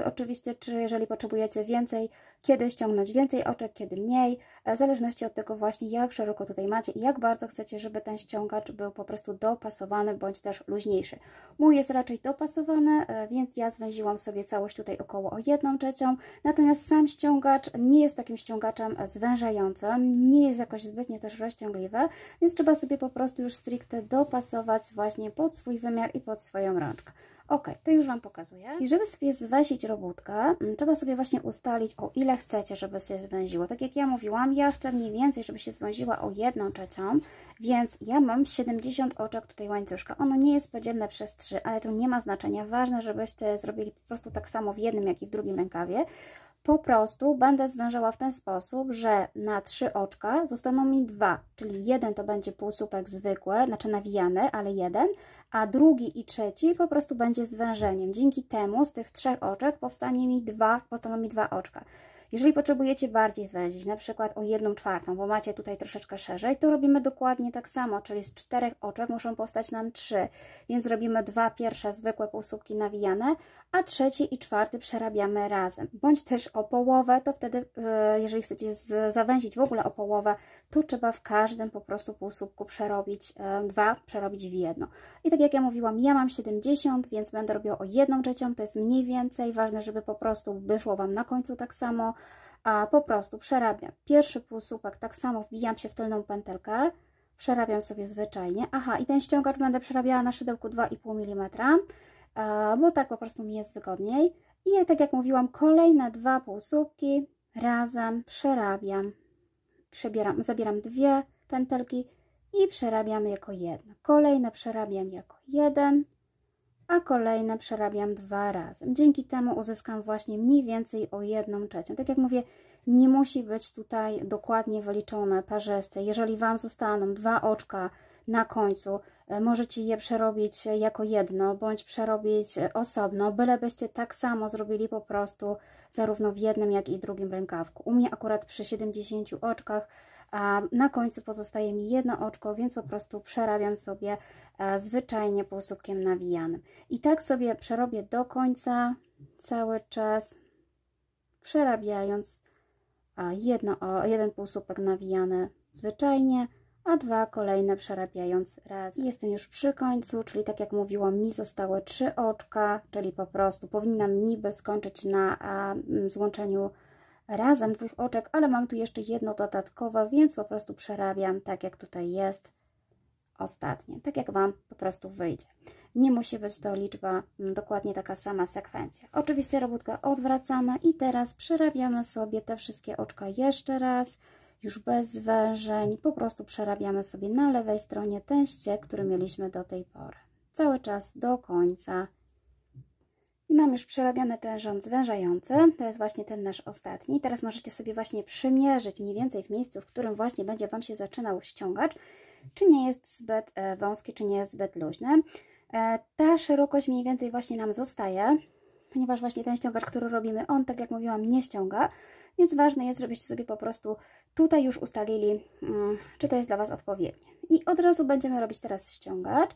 oczywiście, czy jeżeli potrzebujecie więcej, kiedy ściągnąć więcej oczek, kiedy mniej, w zależności od tego właśnie, jak szeroko tutaj macie i jak bardzo chcecie, żeby ten ściągacz był po prostu dopasowany bądź też luźniejszy. Mój jest raczej dopasowany, więc ja zwęziłam sobie całość tutaj około o 1/3, natomiast sam ściągacz nie jest takim ściągaczem zwężającym, nie jest jakoś zbytnio też rozciągliwy, więc trzeba sobie po prostu już stricte dopasować właśnie pod swój wymiar i pod swoją rączkę. Ok, to już Wam pokazuję. I żeby sobie zwęzić robótkę, trzeba sobie właśnie ustalić, o ile chcecie, żeby się zwęziło. Tak jak ja mówiłam, ja chcę mniej więcej, żeby się zwęziła o 1/3, więc ja mam 70 oczek tutaj łańcuszka. Ono nie jest podzielne przez 3, ale to nie ma znaczenia. Ważne, żebyście zrobili po prostu tak samo w jednym, jak i w drugim rękawie. Po prostu będę zwężała w ten sposób, że na 3 oczka zostaną mi 2, czyli jeden to będzie półsłupek zwykły, znaczy nawijany, ale jeden, a drugi i trzeci po prostu będzie zwężeniem. Dzięki temu z tych 3 oczek powstaną mi 2 oczka. Jeżeli potrzebujecie bardziej zwęzić, na przykład o 1/4, bo macie tutaj troszeczkę szerzej, to robimy dokładnie tak samo, czyli z 4 oczek muszą powstać nam 3, więc robimy 2 pierwsze zwykłe półsłupki nawijane, a trzeci i czwarty przerabiamy razem. Bądź też o połowę, to wtedy, jeżeli chcecie zawęzić w ogóle o połowę, to trzeba w każdym po prostu półsłupku przerobić 2, przerobić w jedno. I tak jak ja mówiłam, ja mam 70, więc będę robiła o 1/3, to jest mniej więcej, ważne, żeby po prostu wyszło Wam na końcu tak samo, a po prostu przerabiam pierwszy półsłupek, tak samo wbijam się w tylną pętelkę, przerabiam sobie zwyczajnie. Aha, i ten ściągacz będę przerabiała na szydełku 2,5 mm, bo tak po prostu mi jest wygodniej. I tak jak mówiłam, kolejne 2 półsłupki razem przerabiam, zabieram 2 pętelki i przerabiam jako jedno. Kolejne przerabiam jako jeden, a kolejne przerabiam 2 razem. Dzięki temu uzyskam właśnie mniej więcej o 1/3. Tak jak mówię, nie musi być tutaj dokładnie wyliczone parzyste. Jeżeli Wam zostaną 2 oczka na końcu, możecie je przerobić jako jedno, bądź przerobić osobno, bylebyście tak samo zrobili po prostu zarówno w jednym, jak i drugim rękawku. U mnie akurat przy 70 oczkach a na końcu pozostaje mi 1 oczko, więc po prostu przerabiam sobie zwyczajnie półsłupkiem nawijanym. I tak sobie przerobię do końca cały czas, przerabiając jeden półsłupek nawijany zwyczajnie, a 2 kolejne przerabiając raz. Jestem już przy końcu, czyli tak jak mówiłam, mi zostały 3 oczka, czyli po prostu powinnam niby skończyć na złączeniu razem 2 oczek, ale mam tu jeszcze jedno dodatkowe, więc po prostu przerabiam tak jak tutaj jest ostatnie, tak jak Wam po prostu wyjdzie. Nie musi być to liczba dokładnie taka sama sekwencja. Oczywiście robótkę odwracamy i teraz przerabiamy sobie te wszystkie oczka jeszcze raz, już bez zwężeń, po prostu przerabiamy sobie na lewej stronie ten ściek, który mieliśmy do tej pory. Cały czas do końca. I mam już przerabiany ten rząd zwężający, to jest właśnie ten nasz ostatni. Teraz możecie sobie właśnie przymierzyć mniej więcej w miejscu, w którym właśnie będzie Wam się zaczynał ściągacz, czy nie jest zbyt wąski, czy nie jest zbyt luźny. Ta szerokość mniej więcej właśnie nam zostaje, ponieważ właśnie ten ściągacz, który robimy, on, tak jak mówiłam, nie ściąga, więc ważne jest, żebyście sobie po prostu tutaj już ustalili, czy to jest dla Was odpowiednie. I od razu będziemy robić teraz ściągacz.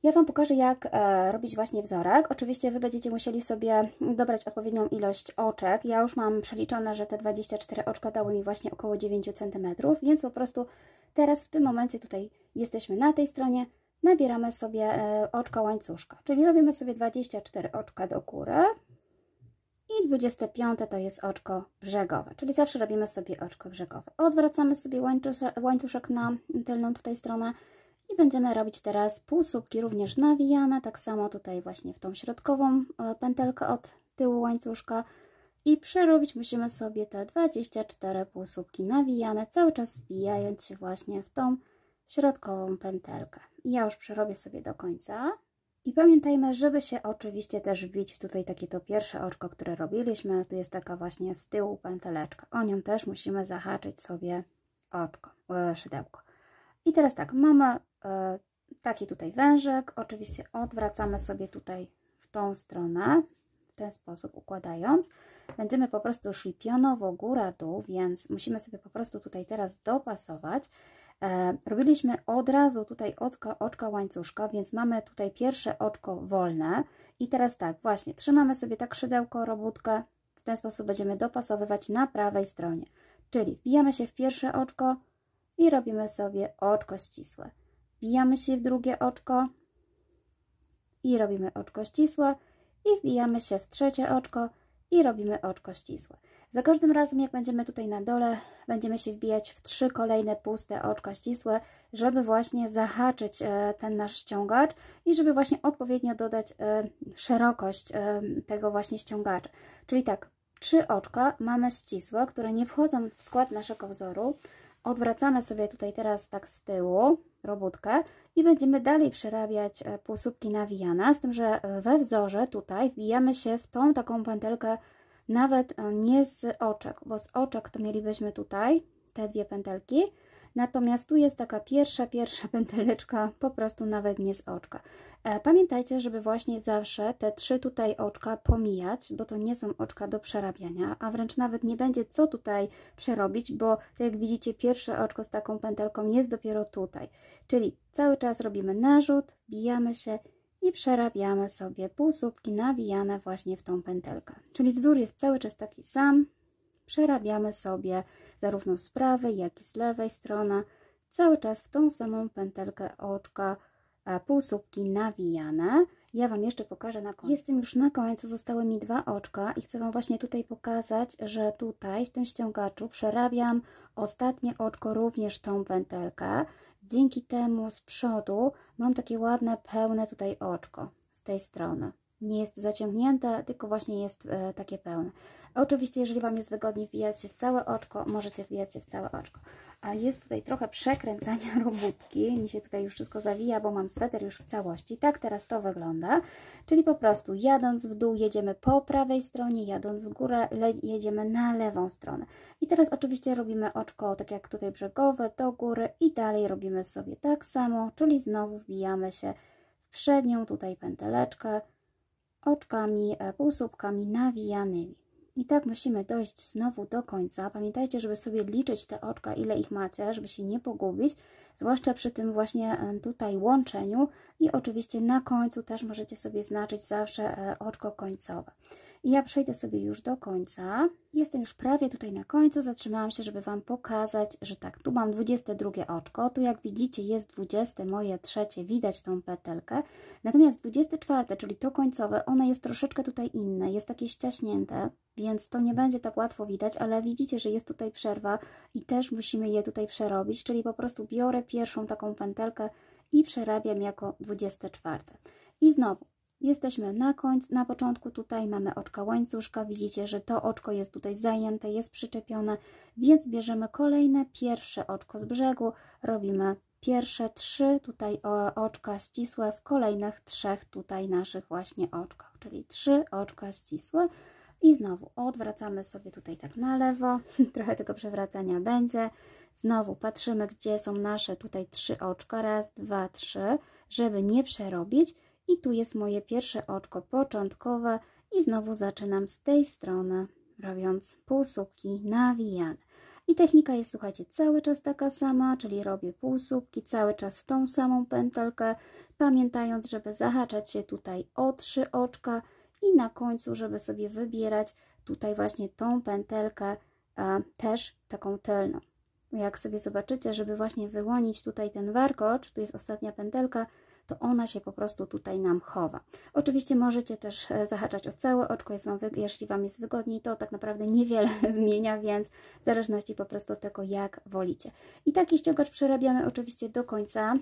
Ja Wam pokażę, jak robić właśnie wzorek. Oczywiście Wy będziecie musieli sobie dobrać odpowiednią ilość oczek. Ja już mam przeliczone, że te 24 oczka dały mi właśnie około 9 cm, więc po prostu teraz w tym momencie tutaj jesteśmy na tej stronie, nabieramy sobie oczka łańcuszka, czyli robimy sobie 24 oczka do góry i 25 to jest oczko brzegowe, czyli zawsze robimy sobie oczko brzegowe. Odwracamy sobie łańcuszek na tylną tutaj stronę i będziemy robić teraz półsłupki również nawijane, tak samo tutaj właśnie w tą środkową pętelkę od tyłu łańcuszka i przerobić musimy sobie te 24 półsłupki nawijane, cały czas wbijając się właśnie w tą środkową pętelkę. I ja już przerobię sobie do końca. I pamiętajmy, żeby się oczywiście też wbić w tutaj takie to pierwsze oczko, które robiliśmy. Tu jest taka właśnie z tyłu pęteleczka. O nią też musimy zahaczyć sobie szydełko. I teraz tak, mamy taki tutaj wężyk. Oczywiście odwracamy sobie tutaj w tą stronę, w ten sposób układając. Będziemy po prostu szli pionowo góra-dół, więc musimy sobie po prostu tutaj teraz dopasować. Robiliśmy od razu tutaj oczka łańcuszka, więc mamy tutaj pierwsze oczko wolne i teraz tak, właśnie trzymamy sobie tak szydełko, robótkę, w ten sposób będziemy dopasowywać na prawej stronie, czyli wbijamy się w pierwsze oczko i robimy sobie oczko ścisłe, wbijamy się w drugie oczko i robimy oczko ścisłe i wbijamy się w trzecie oczko i robimy oczko ścisłe. Za każdym razem, jak będziemy tutaj na dole, będziemy się wbijać w 3 kolejne puste oczka ścisłe, żeby właśnie zahaczyć ten nasz ściągacz i żeby właśnie odpowiednio dodać szerokość tego właśnie ściągacza. Czyli tak, 3 oczka mamy ścisłe, które nie wchodzą w skład naszego wzoru. Odwracamy sobie tutaj teraz tak z tyłu robótkę i będziemy dalej przerabiać półsłupki nawijane, z tym, że we wzorze tutaj wbijamy się w tą taką pętelkę nawet nie z oczek, bo z oczek to mielibyśmy tutaj te dwie pętelki, natomiast tu jest taka pierwsza pęteleczka po prostu nawet nie z oczka. Pamiętajcie, żeby właśnie zawsze te 3 tutaj oczka pomijać, bo to nie są oczka do przerabiania, a wręcz nawet nie będzie co tutaj przerobić, bo tak jak widzicie, pierwsze oczko z taką pętelką jest dopiero tutaj. Czyli cały czas robimy narzut, wbijamy się i przerabiamy sobie półsłupki nawijane właśnie w tą pętelkę. Czyli wzór jest cały czas taki sam, przerabiamy sobie zarówno z prawej, jak i z lewej strony, cały czas w tą samą pętelkę oczka, półsłupki nawijane. Ja Wam jeszcze pokażę na końcu. Jestem już na końcu, zostały mi 2 oczka i chcę Wam właśnie tutaj pokazać, że tutaj w tym ściągaczu przerabiam ostatnie oczko również tą pętelkę. Dzięki temu z przodu mam takie ładne, pełne tutaj oczko z tej strony. Nie jest zaciągnięte, tylko właśnie jest takie pełne. Oczywiście, jeżeli Wam jest wygodniej wbijać się w całe oczko, możecie wbijać się w całe oczko. A jest tutaj trochę przekręcania robótki. Mi się tutaj już wszystko zawija, bo mam sweter już w całości. Tak teraz to wygląda. Czyli po prostu jadąc w dół jedziemy po prawej stronie, jadąc w górę jedziemy na lewą stronę. I teraz oczywiście robimy oczko tak jak tutaj brzegowe do góry i dalej robimy sobie tak samo, czyli znowu wbijamy się w przednią tutaj pęteleczkę oczkami, półsłupkami nawijanymi. I tak musimy dojść znowu do końca. Pamiętajcie, żeby sobie liczyć te oczka, ile ich macie, żeby się nie pogubić, zwłaszcza przy tym właśnie tutaj łączeniu i oczywiście na końcu też możecie sobie znaczyć zawsze oczko końcowe. I ja przejdę sobie już do końca. Jestem już prawie tutaj na końcu. Zatrzymałam się, żeby Wam pokazać, że tak, tu mam 22 oczko. Tu jak widzicie jest 20, moje trzecie, widać tą pętelkę. Natomiast 24, czyli to końcowe, ono jest troszeczkę tutaj inne, jest takie ściaśnięte, więc to nie będzie tak łatwo widać, ale widzicie, że jest tutaj przerwa i też musimy je tutaj przerobić, czyli po prostu biorę pierwszą taką pętelkę i przerabiam jako 24. I znowu jesteśmy na końcu, na początku tutaj mamy oczka łańcuszka, widzicie, że to oczko jest tutaj zajęte, jest przyczepione, więc bierzemy kolejne pierwsze oczko z brzegu, robimy pierwsze 3 tutaj oczka ścisłe w kolejnych 3 tutaj naszych właśnie oczkach, czyli 3 oczka ścisłe i znowu odwracamy sobie tutaj tak na lewo, trochę tego przewracania będzie, znowu patrzymy, gdzie są nasze tutaj 3 oczka, raz, 2, 3, żeby nie przerobić. I tu jest moje pierwsze oczko początkowe i znowu zaczynam z tej strony, robiąc półsłupki nawijane. I technika jest, słuchajcie, cały czas taka sama, czyli robię półsłupki cały czas w tą samą pętelkę, pamiętając, żeby zahaczać się tutaj o 3 oczka i na końcu, żeby sobie wybierać tutaj właśnie tą pętelkę, też taką tylną. Jak sobie zobaczycie, żeby właśnie wyłonić tutaj ten warkocz, tu jest ostatnia pętelka, to ona się po prostu tutaj nam chowa. Oczywiście możecie też zahaczać o całe oczko, jeśli Wam jest wygodniej, to tak naprawdę niewiele zmienia, więc w zależności po prostu od tego, jak wolicie. I taki ściągacz przerabiamy oczywiście do końca.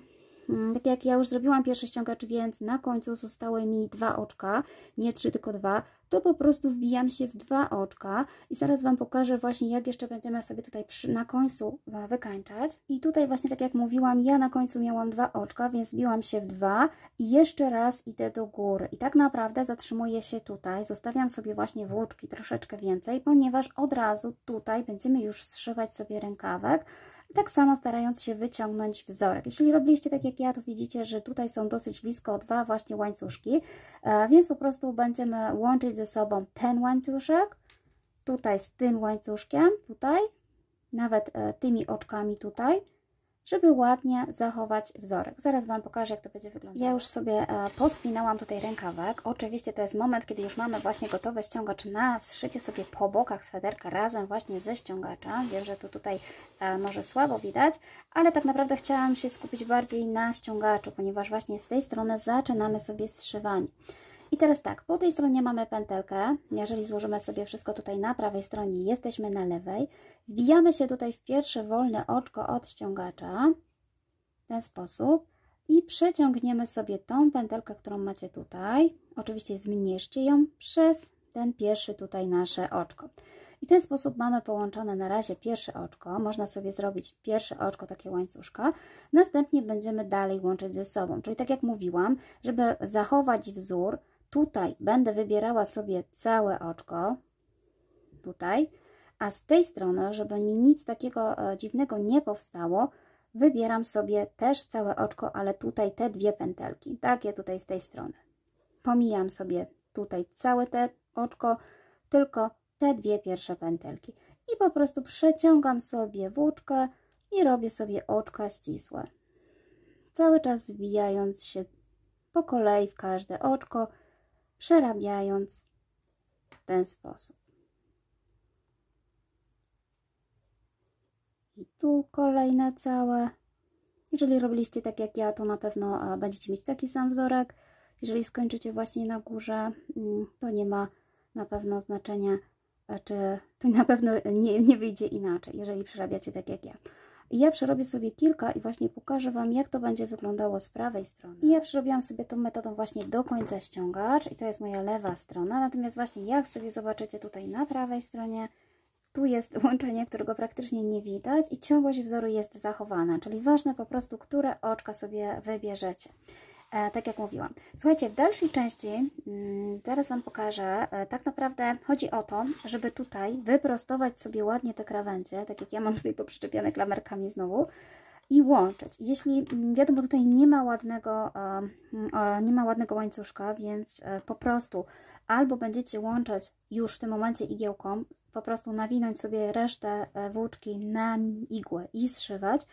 Tak jak ja już zrobiłam pierwszy ściągacz, więc na końcu zostały mi 2 oczka, nie 3, tylko 2, to po prostu wbijam się w 2 oczka i zaraz Wam pokażę właśnie, jak jeszcze będziemy sobie tutaj na końcu wykańczać. I tutaj właśnie, tak jak mówiłam, ja na końcu miałam 2 oczka, więc wbiłam się w 2 i jeszcze raz idę do góry. I tak naprawdę zatrzymuję się tutaj, zostawiam sobie właśnie włóczki troszeczkę więcej, ponieważ od razu tutaj będziemy już zszywać sobie rękawek. Tak samo starając się wyciągnąć wzorek. Jeśli robiliście tak jak ja, to widzicie, że tutaj są dosyć blisko 2 właśnie łańcuszki, więc po prostu będziemy łączyć ze sobą ten łańcuszek, tutaj z tym łańcuszkiem, tutaj, nawet tymi oczkami tutaj, żeby ładnie zachować wzorek. Zaraz Wam pokażę, jak to będzie wyglądało. Ja już sobie pospinałam tutaj rękawek. Oczywiście to jest moment, kiedy już mamy właśnie gotowy ściągacz na zszycie sobie po bokach sweterka razem właśnie ze ściągaczem. Wiem, że to tutaj może słabo widać, ale tak naprawdę chciałam się skupić bardziej na ściągaczu, ponieważ właśnie z tej strony zaczynamy sobie zszywanie. I teraz tak, po tej stronie mamy pętelkę, jeżeli złożymy sobie wszystko tutaj na prawej stronie, jesteśmy na lewej, wbijamy się tutaj w pierwsze wolne oczko od ściągacza, w ten sposób i przeciągniemy sobie tą pętelkę, którą macie tutaj, oczywiście zmniejszcie ją przez ten pierwszy tutaj nasze oczko. I w ten sposób mamy połączone na razie pierwsze oczko, można sobie zrobić pierwsze oczko, takie łańcuszka, następnie będziemy dalej łączyć ze sobą, czyli tak jak mówiłam, żeby zachować wzór, tutaj będę wybierała sobie całe oczko, tutaj, a z tej strony, żeby mi nic takiego dziwnego nie powstało, wybieram sobie też całe oczko, ale tutaj te 2 pętelki, takie tutaj z tej strony. Pomijam sobie tutaj całe te oczko, tylko te 2 pierwsze pętelki. I po prostu przeciągam sobie włóczkę i robię sobie oczka ścisłe. Cały czas wbijając się po kolei w każde oczko, przerabiając w ten sposób. I tu kolejne całe. Jeżeli robiliście tak jak ja, to na pewno będziecie mieć taki sam wzorek. Jeżeli skończycie właśnie na górze, to nie ma na pewno znaczenia, czy to na pewno nie wyjdzie inaczej, jeżeli przerabiacie tak jak ja. Ja przerobię sobie kilka i właśnie pokażę Wam, jak to będzie wyglądało z prawej strony. I ja przerobiłam sobie tą metodą właśnie do końca ściągacz i to jest moja lewa strona. Natomiast właśnie jak sobie zobaczycie tutaj na prawej stronie, tu jest łączenie, którego praktycznie nie widać i ciągłość wzoru jest zachowana, czyli ważne po prostu, które oczka sobie wybierzecie. Tak jak mówiłam. Słuchajcie, w dalszej części zaraz Wam pokażę, tak naprawdę chodzi o to, żeby tutaj wyprostować sobie ładnie te krawędzie, tak jak ja mam tutaj poprzyczepione klamerkami znowu i łączyć. Jeśli, wiadomo, tutaj nie ma ładnego łańcuszka, więc po prostu albo będziecie łączyć już w tym momencie igiełką, po prostu nawinąć sobie resztę włóczki na igłę i zszywać,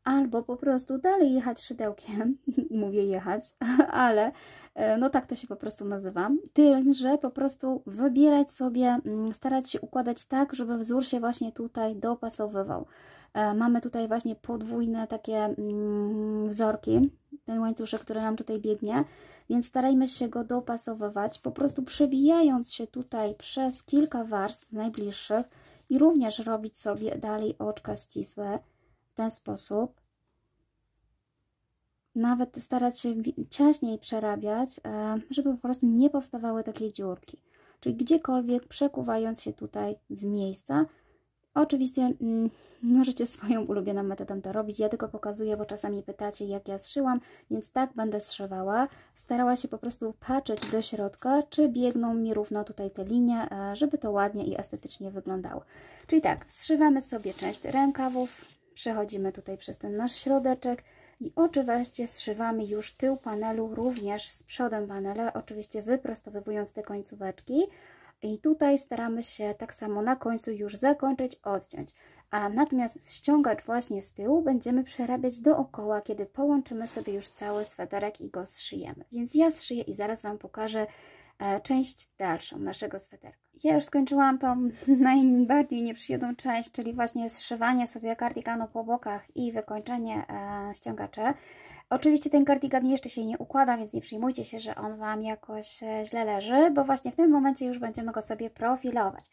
albo po prostu dalej jechać szydełkiem, mówię jechać, ale no tak to się po prostu nazywa, że po prostu wybierać sobie, starać się układać tak, żeby wzór się właśnie tutaj dopasowywał. Mamy tutaj właśnie podwójne takie wzorki, ten łańcuszek, który nam tutaj biegnie, więc starajmy się go dopasowywać, po prostu przebijając się tutaj przez kilka warstw najbliższych i również robić sobie dalej oczka ścisłe w ten sposób. Nawet starać się ciaśniej przerabiać, żeby po prostu nie powstawały takie dziurki. Czyli gdziekolwiek przekuwając się tutaj w miejsca. Oczywiście możecie swoją ulubioną metodą to robić. Ja tylko pokazuję, bo czasami pytacie, jak ja zszyłam, więc tak będę zszywała. Starała się po prostu patrzeć do środka, czy biegną mi równo tutaj te linie, żeby to ładnie i estetycznie wyglądało. Czyli tak, zszywamy sobie część rękawów, przechodzimy tutaj przez ten nasz środeczek i oczywiście zszywamy już tył panelu, również z przodem panela, oczywiście wyprostowując te końcóweczki. I tutaj staramy się tak samo na końcu już zakończyć, odciąć. A natomiast ściągacz właśnie z tyłu będziemy przerabiać dookoła, kiedy połączymy sobie już cały sweterek i go zszyjemy. Więc ja zszyję i zaraz Wam pokażę część dalszą naszego sweterka. Ja już skończyłam tą najbardziej nieprzyjemną część, czyli właśnie zszywanie sobie kardiganu po bokach i wykończenie ściągacze. Oczywiście ten kardigan jeszcze się nie układa, więc nie przejmujcie się, że on Wam jakoś źle leży, bo właśnie w tym momencie już będziemy go sobie profilować.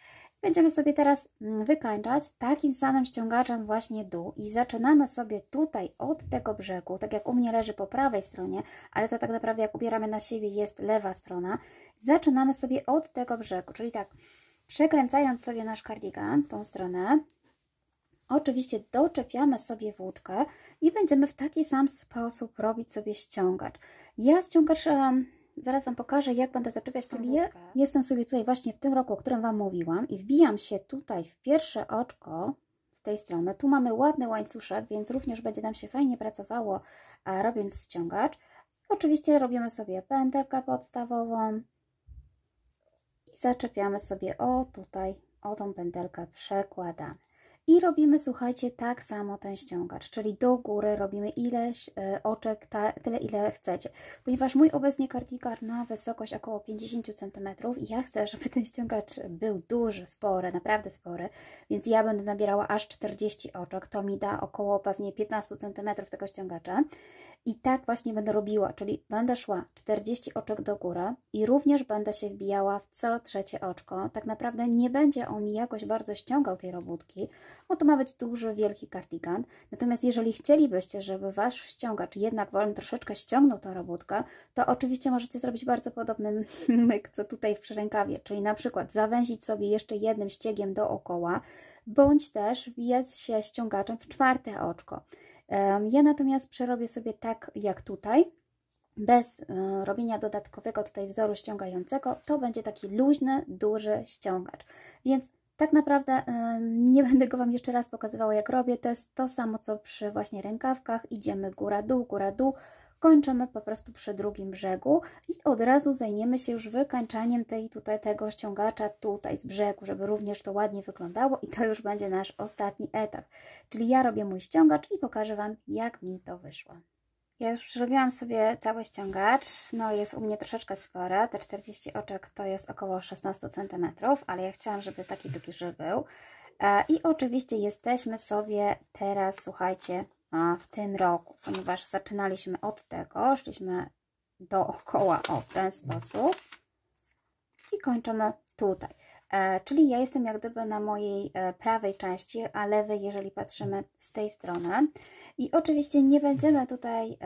Będziemy sobie teraz wykańczać takim samym ściągaczem właśnie dół i zaczynamy sobie tutaj od tego brzegu, tak jak u mnie leży po prawej stronie, ale to tak naprawdę jak ubieramy na siebie jest lewa strona. Zaczynamy sobie od tego brzegu, czyli tak, przekręcając sobie nasz kardigan w tą stronę, oczywiście doczepiamy sobie włóczkę i będziemy w taki sam sposób robić sobie ściągacz. Ja ściągacz, zaraz Wam pokażę, jak będę zaczepiać tą włóczkę. Jestem sobie tutaj właśnie w tym roku, o którym Wam mówiłam i wbijam się tutaj w pierwsze oczko z tej strony. Tu mamy ładny łańcuszek, więc również będzie nam się fajnie pracowało, robiąc ściągacz. Oczywiście robimy sobie pętelkę podstawową i zaczepiamy sobie tutaj, o tą pętelkę przekładamy. I robimy, słuchajcie, tak samo ten ściągacz, czyli do góry robimy ileś oczek, tyle ile chcecie. Ponieważ mój obecnie kardigan ma wysokość około 50 cm i ja chcę, żeby ten ściągacz był duży, spory, naprawdę spory, więc ja będę nabierała aż 40 oczek, to mi da około pewnie 15 cm tego ściągacza. I tak właśnie będę robiła, czyli będę szła 40 oczek do góry i również będę się wbijała w co trzecie oczko. Tak naprawdę nie będzie on mi jakoś bardzo ściągał tej robótki, bo to ma być duży, wielki kardigan. Natomiast jeżeli chcielibyście, żeby Wasz ściągacz jednak Wam troszeczkę ściągnął tą robótkę, to oczywiście możecie zrobić bardzo podobny myk, co tutaj w przerękawie, czyli na przykład zawęzić sobie jeszcze jednym ściegiem dookoła, bądź też wbijać się ściągaczem w czwarte oczko. Ja natomiast przerobię sobie tak jak tutaj, bez robienia dodatkowego tutaj wzoru ściągającego. To będzie taki luźny, duży ściągacz. Więc tak naprawdę nie będę go Wam jeszcze raz pokazywała jak robię. To jest to samo co przy właśnie rękawkach. Idziemy góra, dół. Kończymy po prostu przy drugim brzegu i od razu zajmiemy się już wykańczaniem tego ściągacza tutaj z brzegu, żeby również to ładnie wyglądało i to już będzie nasz ostatni etap. Czyli ja robię mój ściągacz i pokażę Wam, jak mi to wyszło. Ja już zrobiłam sobie cały ściągacz, no jest u mnie troszeczkę spore, te 40 oczek to jest około 16 cm, ale ja chciałam, żeby taki duży był. I oczywiście jesteśmy sobie teraz, słuchajcie, w tym roku, ponieważ zaczynaliśmy od tego, szliśmy dookoła w ten sposób i kończymy tutaj. Czyli ja jestem jak gdyby na mojej prawej części, a lewej, jeżeli patrzymy z tej strony. I oczywiście nie będziemy tutaj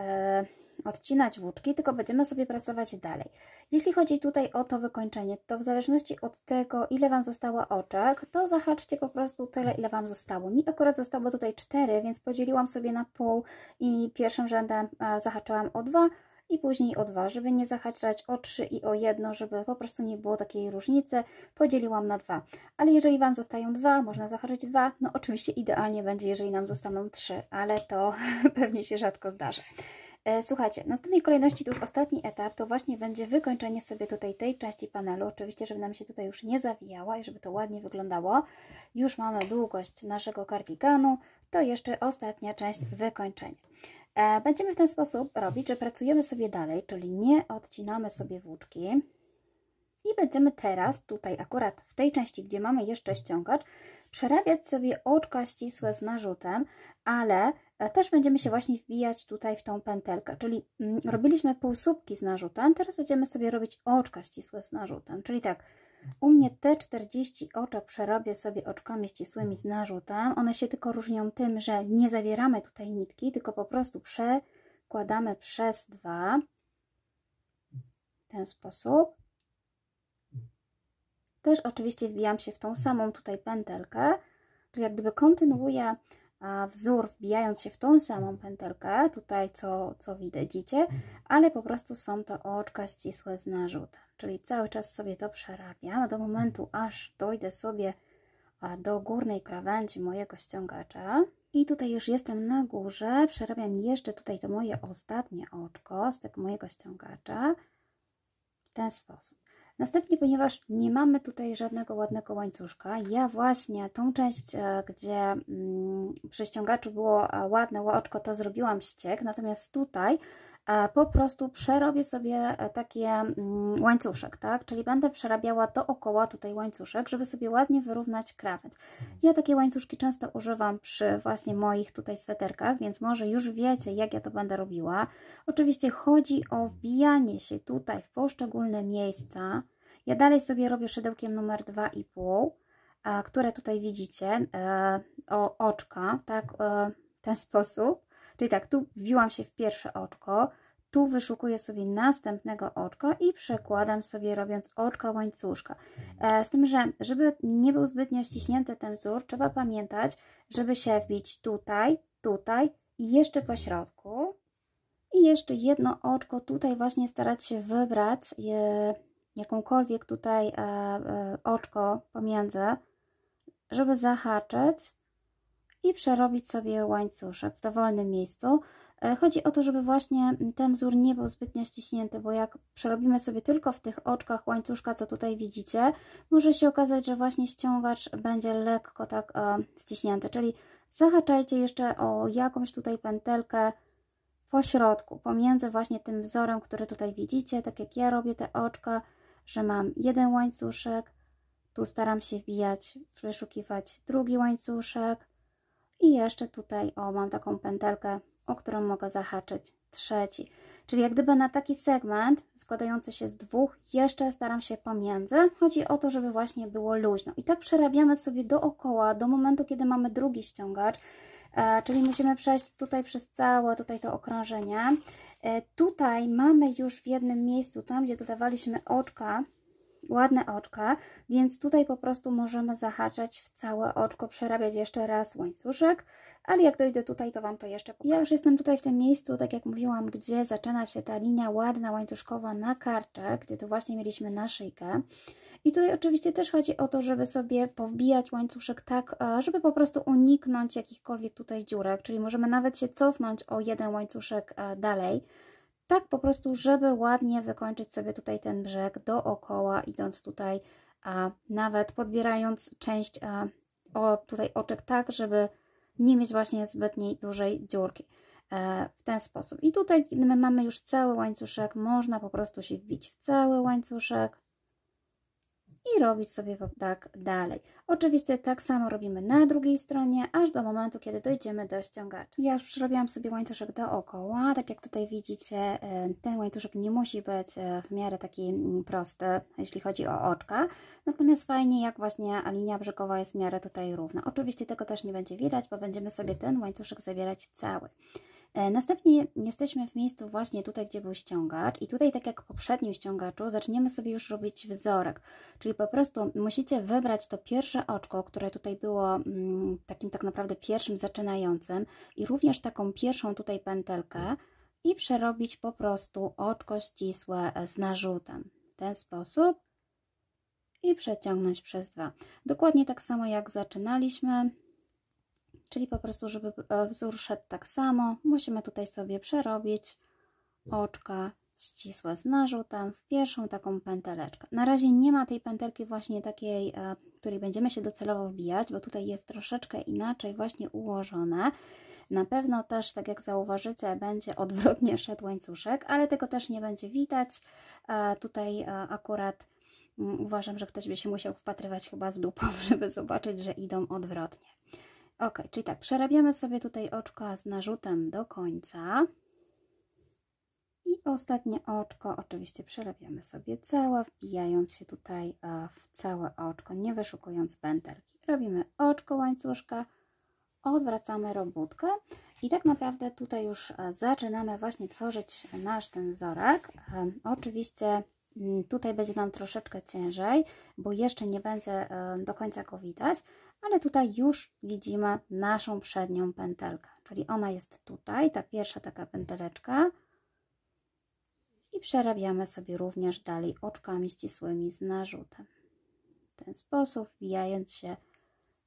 odcinać włóczki, tylko będziemy sobie pracować dalej. Jeśli chodzi tutaj o to wykończenie, to w zależności od tego, ile Wam zostało oczek, to zahaczcie po prostu tyle, ile Wam zostało. Mi akurat zostało tutaj 4, więc podzieliłam sobie na pół i pierwszym rzędem zahaczałam o 2 i później o 2, żeby nie zahaczać o 3 i o 1, żeby po prostu nie było takiej różnicy, podzieliłam na 2. Ale jeżeli Wam zostają 2, można zahaczyć 2, no oczywiście idealnie będzie, jeżeli nam zostaną 3, ale to pewnie się rzadko zdarzy. Słuchajcie, w następnej kolejności to już ostatni etap, to właśnie będzie wykończenie sobie tutaj tej części panelu, oczywiście, żeby nam się tutaj już nie zawijała i żeby to ładnie wyglądało. Już mamy długość naszego kardiganu, to jeszcze ostatnia część wykończenia. Będziemy w ten sposób robić, że pracujemy sobie dalej, czyli nie odcinamy sobie włóczki i będziemy teraz tutaj akurat w tej części, gdzie mamy jeszcze ściągacz, przerabiać sobie oczka ścisłe z narzutem, ale też będziemy się właśnie wbijać tutaj w tą pętelkę, czyli robiliśmy półsłupki z narzutem, teraz będziemy sobie robić oczka ścisłe z narzutem, czyli tak, u mnie te 40 oczek przerobię sobie oczkami ścisłymi z narzutem, one się tylko różnią tym, że nie zabieramy tutaj nitki, tylko po prostu przekładamy przez 2 w ten sposób. Też oczywiście wbijam się w tą samą tutaj pętelkę, czyli jak gdyby kontynuuję wzór wbijając się w tą samą pętelkę, tutaj co widzicie, ale po prostu są to oczka ścisłe z narzutem, czyli cały czas sobie to przerabiam do momentu, aż dojdę sobie do górnej krawędzi mojego ściągacza i tutaj już jestem na górze, przerabiam jeszcze tutaj to moje ostatnie oczko z tego mojego ściągacza w ten sposób. Następnie, ponieważ nie mamy tutaj żadnego ładnego łańcuszka, ja właśnie tą część, gdzie przy ściągaczu było ładne oczko, to zrobiłam ścieg, natomiast tutaj po prostu przerobię sobie taki łańcuszek, tak? Czyli będę przerabiała dookoła tutaj łańcuszek, żeby sobie ładnie wyrównać krawędź. Ja takie łańcuszki często używam przy właśnie moich tutaj sweterkach, więc może już wiecie, jak ja to będę robiła. Oczywiście chodzi o wbijanie się tutaj w poszczególne miejsca. Ja dalej sobie robię szydełkiem numer 2,5, które tutaj widzicie, o oczka, tak, w ten sposób. Czyli tak, tu wbiłam się w pierwsze oczko, tu wyszukuję sobie następnego oczka i przekładam sobie, robiąc oczka łańcuszka. Z tym, że żeby nie był zbytnio ściśnięty ten wzór, trzeba pamiętać, żeby się wbić tutaj, tutaj i jeszcze po środku. I jeszcze jedno oczko tutaj właśnie starać się wybrać jakąkolwiek tutaj oczko pomiędzy, żeby zahaczyć i przerobić sobie łańcuszek w dowolnym miejscu. Chodzi o to, żeby właśnie ten wzór nie był zbytnio ściśnięty, bo jak przerobimy sobie tylko w tych oczkach łańcuszka, co tutaj widzicie, może się okazać, że właśnie ściągacz będzie lekko tak ściśnięty, czyli zahaczajcie jeszcze o jakąś tutaj pętelkę po środku, pomiędzy właśnie tym wzorem, który tutaj widzicie, tak jak ja robię te oczka, że mam jeden łańcuszek, tu staram się wbijać, wyszukiwać drugi łańcuszek i jeszcze tutaj, o, mam taką pętelkę, o którą mogę zahaczyć, trzeci. Czyli jak gdyby na taki segment składający się z dwóch, jeszcze staram się pomiędzy. Chodzi o to, żeby właśnie było luźno. I tak przerabiamy sobie dookoła, do momentu, kiedy mamy drugi ściągacz. Czyli musimy przejść tutaj przez całe tutaj to okrążenie. Tutaj mamy już w jednym miejscu, tam gdzie dodawaliśmy oczka, ładne oczka, więc tutaj po prostu możemy zahaczać w całe oczko, przerabiać jeszcze raz łańcuszek, ale jak dojdę tutaj, to Wam to jeszcze pokażę. Ja już jestem tutaj w tym miejscu, tak jak mówiłam, gdzie zaczyna się ta linia ładna łańcuszkowa na karczek, gdzie to właśnie mieliśmy na szyjkę. I tutaj oczywiście też chodzi o to, żeby sobie powbijać łańcuszek tak, żeby po prostu uniknąć jakichkolwiek tutaj dziurek, czyli możemy nawet się cofnąć o jeden łańcuszek dalej, tak po prostu, żeby ładnie wykończyć sobie tutaj ten brzeg dookoła, idąc tutaj, nawet podbierając część tutaj oczek tak, żeby nie mieć właśnie zbytniej dużej dziurki. W ten sposób. I tutaj, kiedy my mamy już cały łańcuszek, można po prostu się wbić w cały łańcuszek i robić sobie tak dalej. Oczywiście tak samo robimy na drugiej stronie, aż do momentu, kiedy dojdziemy do ściągacza. Ja już przerobiłam sobie łańcuszek dookoła, tak jak tutaj widzicie, ten łańcuszek nie musi być w miarę taki prosty, jeśli chodzi o oczka, natomiast fajnie, jak właśnie linia brzegowa jest w miarę tutaj równa. Oczywiście tego też nie będzie widać, bo będziemy sobie ten łańcuszek zabierać cały. Następnie jesteśmy w miejscu właśnie tutaj, gdzie był ściągacz i tutaj, tak jak w poprzednim ściągaczu, zaczniemy sobie już robić wzorek, czyli po prostu musicie wybrać to pierwsze oczko, które tutaj było takim tak naprawdę pierwszym zaczynającym i również taką pierwszą tutaj pętelkę i przerobić po prostu oczko ścisłe z narzutem w ten sposób i przeciągnąć przez dwa. Dokładnie tak samo jak zaczynaliśmy. Czyli po prostu, żeby wzór szedł tak samo, musimy tutaj sobie przerobić oczka ścisłe z narzutem w pierwszą taką pęteleczkę. Na razie nie ma tej pętelki właśnie takiej, której będziemy się docelowo wbijać, bo tutaj jest troszeczkę inaczej właśnie ułożone. Na pewno też, tak jak zauważycie, będzie odwrotnie szedł łańcuszek, ale tego też nie będzie widać. Tutaj akurat uważam, że ktoś by się musiał wpatrywać chyba z lupą, żeby zobaczyć, że idą odwrotnie. Ok, czyli tak, przerabiamy sobie tutaj oczka z narzutem do końca i ostatnie oczko oczywiście przerabiamy sobie całe, wbijając się tutaj w całe oczko, nie wyszukując pętelki. Robimy oczko łańcuszka, odwracamy robótkę i tak naprawdę tutaj już zaczynamy właśnie tworzyć nasz ten wzorek. Oczywiście tutaj będzie nam troszeczkę ciężej, bo jeszcze nie będzie do końca go widać, ale tutaj już widzimy naszą przednią pętelkę, czyli ona jest tutaj, ta pierwsza taka pęteleczka i przerabiamy sobie również dalej oczkami ścisłymi z narzutem. W ten sposób wbijając się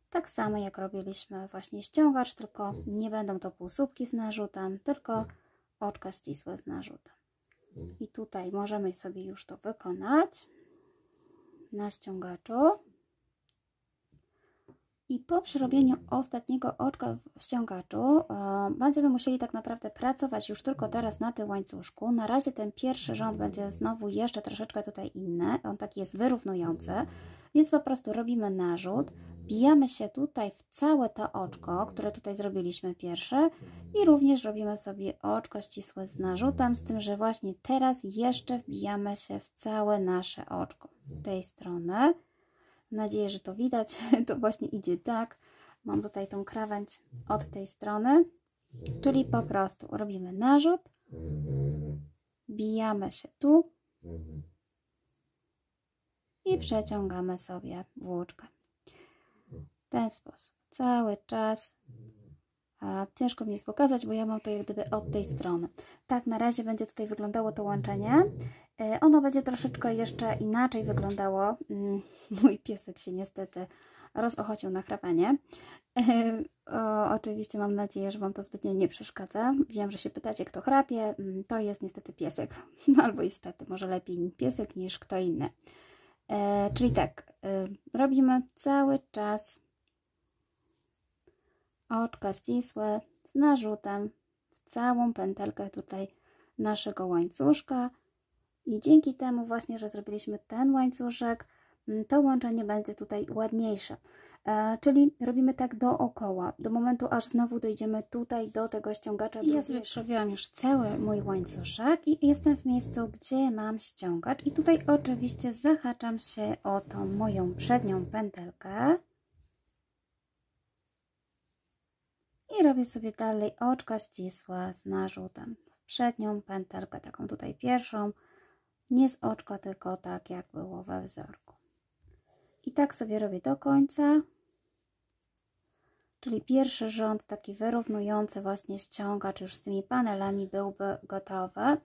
tak samo jak robiliśmy właśnie ściągacz, tylko nie będą to półsłupki z narzutem, tylko oczka ścisłe z narzutem. I tutaj możemy sobie już to wykonać na ściągaczu. I po przerobieniu ostatniego oczka w ściągaczu będziemy musieli tak naprawdę pracować już tylko teraz na tym łańcuszku. Na razie ten pierwszy rząd będzie znowu jeszcze troszeczkę tutaj inny, on taki jest wyrównujący, więc po prostu robimy narzut, wbijamy się tutaj w całe to oczko, które tutaj zrobiliśmy pierwsze i również robimy sobie oczko ścisłe z narzutem, z tym, że właśnie teraz jeszcze wbijamy się w całe nasze oczko z tej strony. Mam nadzieję, że to widać, to właśnie idzie tak. Mam tutaj tą krawędź od tej strony, czyli po prostu robimy narzut, bijamy się tu i przeciągamy sobie włóczkę. W ten sposób cały czas. Ciężko mi jest pokazać, bo ja mam to jak gdyby od tej strony. Tak na razie będzie tutaj wyglądało to łączenie. Ono będzie troszeczkę jeszcze inaczej wyglądało. Mój piesek się niestety rozochocił na chrapanie. Oczywiście mam nadzieję, że Wam to zbytnio nie przeszkadza. Wiem, że się pytacie, kto chrapie. To jest niestety piesek. Albo niestety, może lepiej piesek niż kto inny. Czyli tak, robimy cały czas oczka ścisłe z narzutem w całą pętelkę tutaj naszego łańcuszka i dzięki temu właśnie, że zrobiliśmy ten łańcuszek, to łączenie będzie tutaj ładniejsze. Czyli robimy tak dookoła, do momentu aż znowu dojdziemy tutaj do tego ściągacza. I ja sobie przerobiłam już cały mój łańcuszek i jestem w miejscu, gdzie mam ściągacz i tutaj oczywiście zahaczam się o tą moją przednią pętelkę. I robię sobie dalej oczka ścisłe z narzutem w przednią pętelkę, taką tutaj pierwszą, nie z oczka, tylko tak jak było we wzorku. I tak sobie robię do końca, czyli pierwszy rząd taki wyrównujący właśnie ściągacz już z tymi panelami byłby gotowy.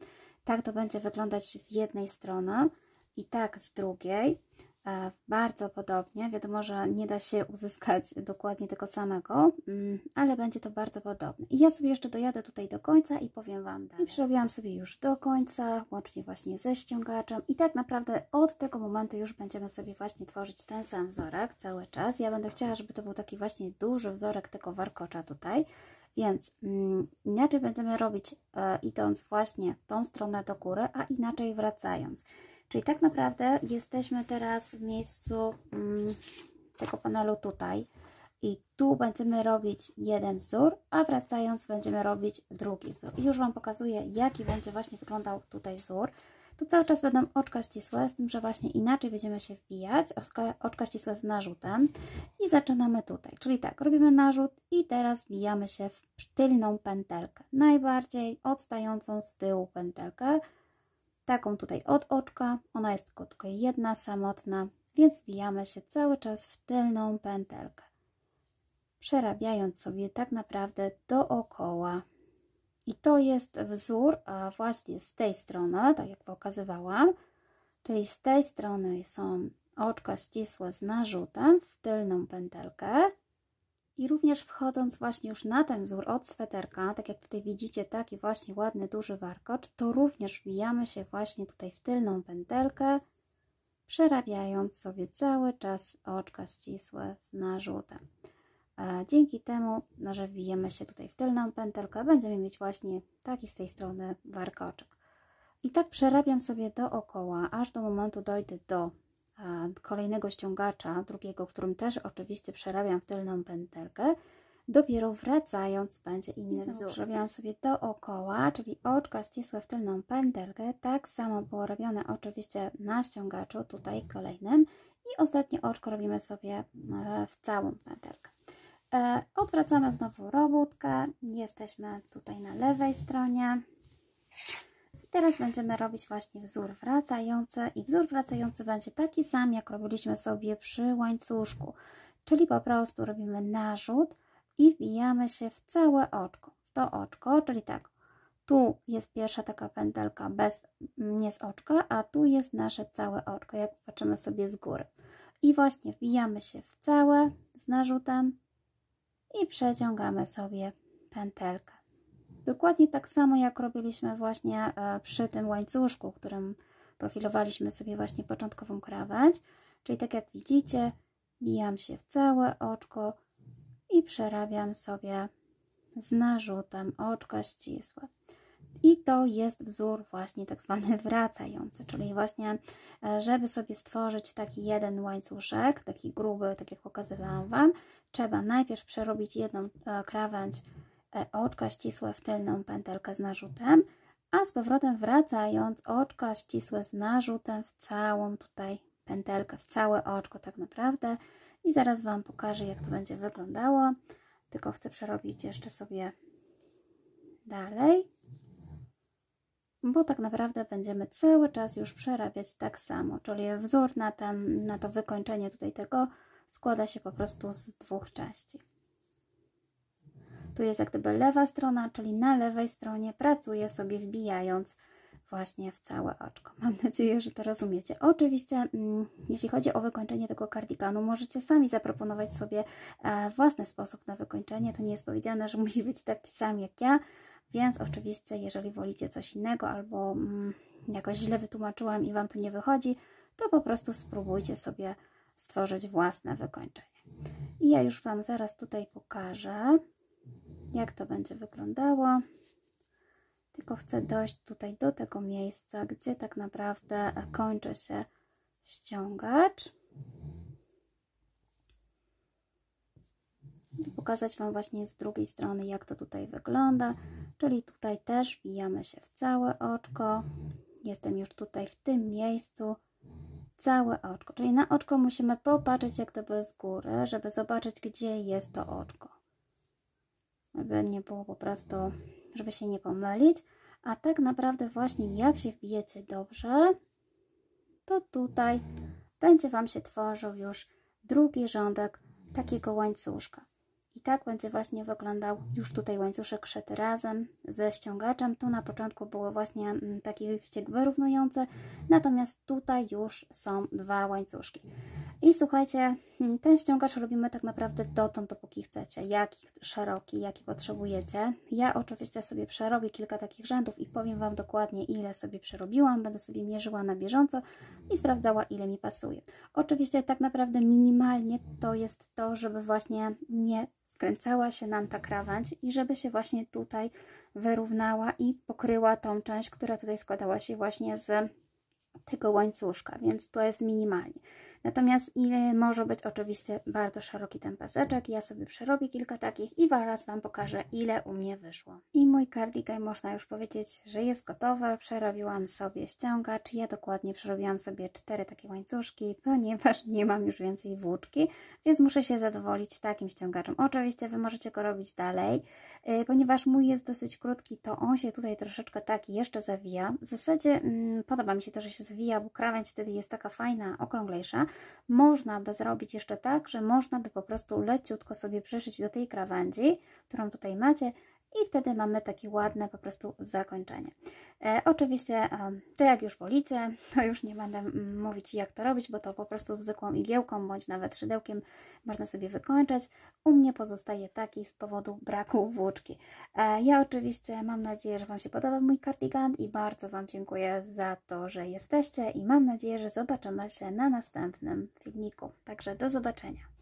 Tak to będzie wyglądać z jednej strony i tak z drugiej. Bardzo podobnie, wiadomo, że nie da się uzyskać dokładnie tego samego, ale będzie to bardzo podobne. I ja sobie jeszcze dojadę tutaj do końca i powiem Wam dalej. I przerobiłam sobie już do końca, łącznie właśnie ze ściągaczem i tak naprawdę od tego momentu już będziemy sobie właśnie tworzyć ten sam wzorek cały czas. Ja będę chciała, żeby to był taki właśnie duży wzorek tego warkocza tutaj, więc inaczej będziemy robić idąc właśnie w tą stronę do góry, a inaczej wracając. Czyli tak naprawdę jesteśmy teraz w miejscu tego panelu tutaj i tu będziemy robić jeden wzór, a wracając będziemy robić drugi wzór. I już Wam pokazuję, jaki będzie właśnie wyglądał tutaj wzór. To cały czas będą oczka ścisłe, z tym, że właśnie inaczej będziemy się wbijać, oczka ścisłe z narzutem i zaczynamy tutaj. Czyli tak, robimy narzut i teraz wbijamy się w tylną pętelkę, najbardziej odstającą z tyłu pętelkę. Taką tutaj od oczka, ona jest tylko tutaj jedna, samotna, więc wbijamy się cały czas w tylną pętelkę, przerabiając sobie tak naprawdę dookoła. I to jest wzór właśnie z tej strony, tak jak pokazywałam, czyli z tej strony są oczka ścisłe z narzutem w tylną pętelkę. I również wchodząc właśnie już na ten wzór od sweterka, tak jak tutaj widzicie, taki właśnie ładny, duży warkocz, to również wbijamy się właśnie tutaj w tylną pętelkę, przerabiając sobie cały czas oczka ścisłe z narzutem. Dzięki temu, że wbijemy się tutaj w tylną pętelkę, będziemy mieć właśnie taki z tej strony warkoczek. I tak przerabiam sobie dookoła, aż do momentu dojdę do kolejnego ściągacza, drugiego, w którym też oczywiście przerabiam w tylną pętelkę. Dopiero wracając będzie inny wzór. Przerabiam sobie dookoła, czyli oczka ścisłe w tylną pętelkę. Tak samo było robione oczywiście na ściągaczu, tutaj kolejnym. I ostatnie oczko robimy sobie w całą pętelkę. Odwracamy znowu robótkę. Jesteśmy tutaj na lewej stronie. Teraz będziemy robić właśnie wzór wracający i wzór wracający będzie taki sam, jak robiliśmy sobie przy łańcuszku, czyli po prostu robimy narzut i wbijamy się w całe oczko, w to oczko, czyli tak, tu jest pierwsza taka pętelka nie z oczka, a tu jest nasze całe oczko, jak patrzymy sobie z góry. I właśnie wbijamy się w całe z narzutem i przeciągamy sobie pętelkę. Dokładnie tak samo jak robiliśmy właśnie przy tym łańcuszku, którym profilowaliśmy sobie właśnie początkową krawędź. Czyli tak jak widzicie, Wbijam się w całe oczko i przerabiam sobie z narzutem oczka ścisłe. I to jest wzór właśnie tak zwany wracający, czyli właśnie, żeby sobie stworzyć taki jeden łańcuszek, taki gruby, tak jak pokazywałam Wam, trzeba najpierw przerobić jedną krawędź oczka ścisłe w tylną pętelkę z narzutem, a z powrotem wracając oczka ścisłe z narzutem w całą tutaj pętelkę, w całe oczko tak naprawdę. I zaraz Wam pokażę, jak to będzie wyglądało, tylko chcę przerobić jeszcze sobie dalej, bo tak naprawdę będziemy cały czas już przerabiać tak samo, czyli wzór na to wykończenie tutaj tego składa się po prostu z dwóch części. Tu jest jak gdyby lewa strona, czyli na lewej stronie pracuję sobie wbijając właśnie w całe oczko. Mam nadzieję, że to rozumiecie. Oczywiście, jeśli chodzi o wykończenie tego kardiganu, możecie sami zaproponować sobie własny sposób na wykończenie. To nie jest powiedziane, że musi być taki sam jak ja, więc oczywiście, jeżeli wolicie coś innego albo jakoś źle wytłumaczyłam i Wam to nie wychodzi, to po prostu spróbujcie sobie stworzyć własne wykończenie. I ja już Wam zaraz tutaj pokażę, jak to będzie wyglądało. Tylko chcę dojść tutaj do tego miejsca, gdzie tak naprawdę kończy się ściągacz. I pokazać Wam właśnie z drugiej strony, jak to tutaj wygląda. Czyli tutaj też wbijamy się w całe oczko. Jestem już tutaj w tym miejscu. Całe oczko. Czyli na oczko musimy popatrzeć jak gdyby z góry, żeby zobaczyć, gdzie jest to oczko. Żeby nie było po prostu, żeby się nie pomylić. A tak naprawdę właśnie jak się wbijecie dobrze, to tutaj będzie Wam się tworzył już drugi rządek takiego łańcuszka. I tak będzie właśnie wyglądał już tutaj łańcuszek szyty razem ze ściągaczem. Tu na początku było właśnie taki ścieg wyrównujący, natomiast tutaj już są dwa łańcuszki. I słuchajcie, ten ściągacz robimy tak naprawdę dotąd, dopóki chcecie, jaki szeroki, jaki potrzebujecie. Ja oczywiście sobie przerobię kilka takich rzędów i powiem Wam dokładnie, ile sobie przerobiłam. Będę sobie mierzyła na bieżąco i sprawdzała, ile mi pasuje. Oczywiście tak naprawdę minimalnie to jest to, żeby właśnie nie skręcała się nam ta krawędź i żeby się właśnie tutaj wyrównała i pokryła tą część, która tutaj składała się właśnie z tego łańcuszka, więc to jest minimalnie. Natomiast może być oczywiście bardzo szeroki ten paseczek. Ja sobie przerobię kilka takich i zaraz Wam pokażę, ile u mnie wyszło. I mój cardigan można już powiedzieć, że jest gotowy. Przerobiłam sobie ściągacz. Ja dokładnie przerobiłam sobie 4 takie łańcuszki, ponieważ nie mam już więcej włóczki, więc muszę się zadowolić takim ściągaczem. Oczywiście Wy możecie go robić dalej, ponieważ mój jest dosyć krótki, to on się tutaj troszeczkę tak jeszcze zawija. W zasadzie podoba mi się to, że się zawija, bo krawędź wtedy jest taka fajna, okrąglejsza. Można by zrobić jeszcze tak, że można by po prostu leciutko sobie przyszyć do tej krawędzi, którą tutaj macie, i wtedy mamy takie ładne po prostu zakończenie. Oczywiście to jak już wolicie, to już nie będę mówić jak to robić, bo to po prostu zwykłą igiełką bądź nawet szydełkiem można sobie wykończyć. U mnie pozostaje taki z powodu braku włóczki. Ja oczywiście mam nadzieję, że Wam się podoba mój cardigan i bardzo Wam dziękuję za to, że jesteście i mam nadzieję, że zobaczymy się na następnym filmiku. Także do zobaczenia.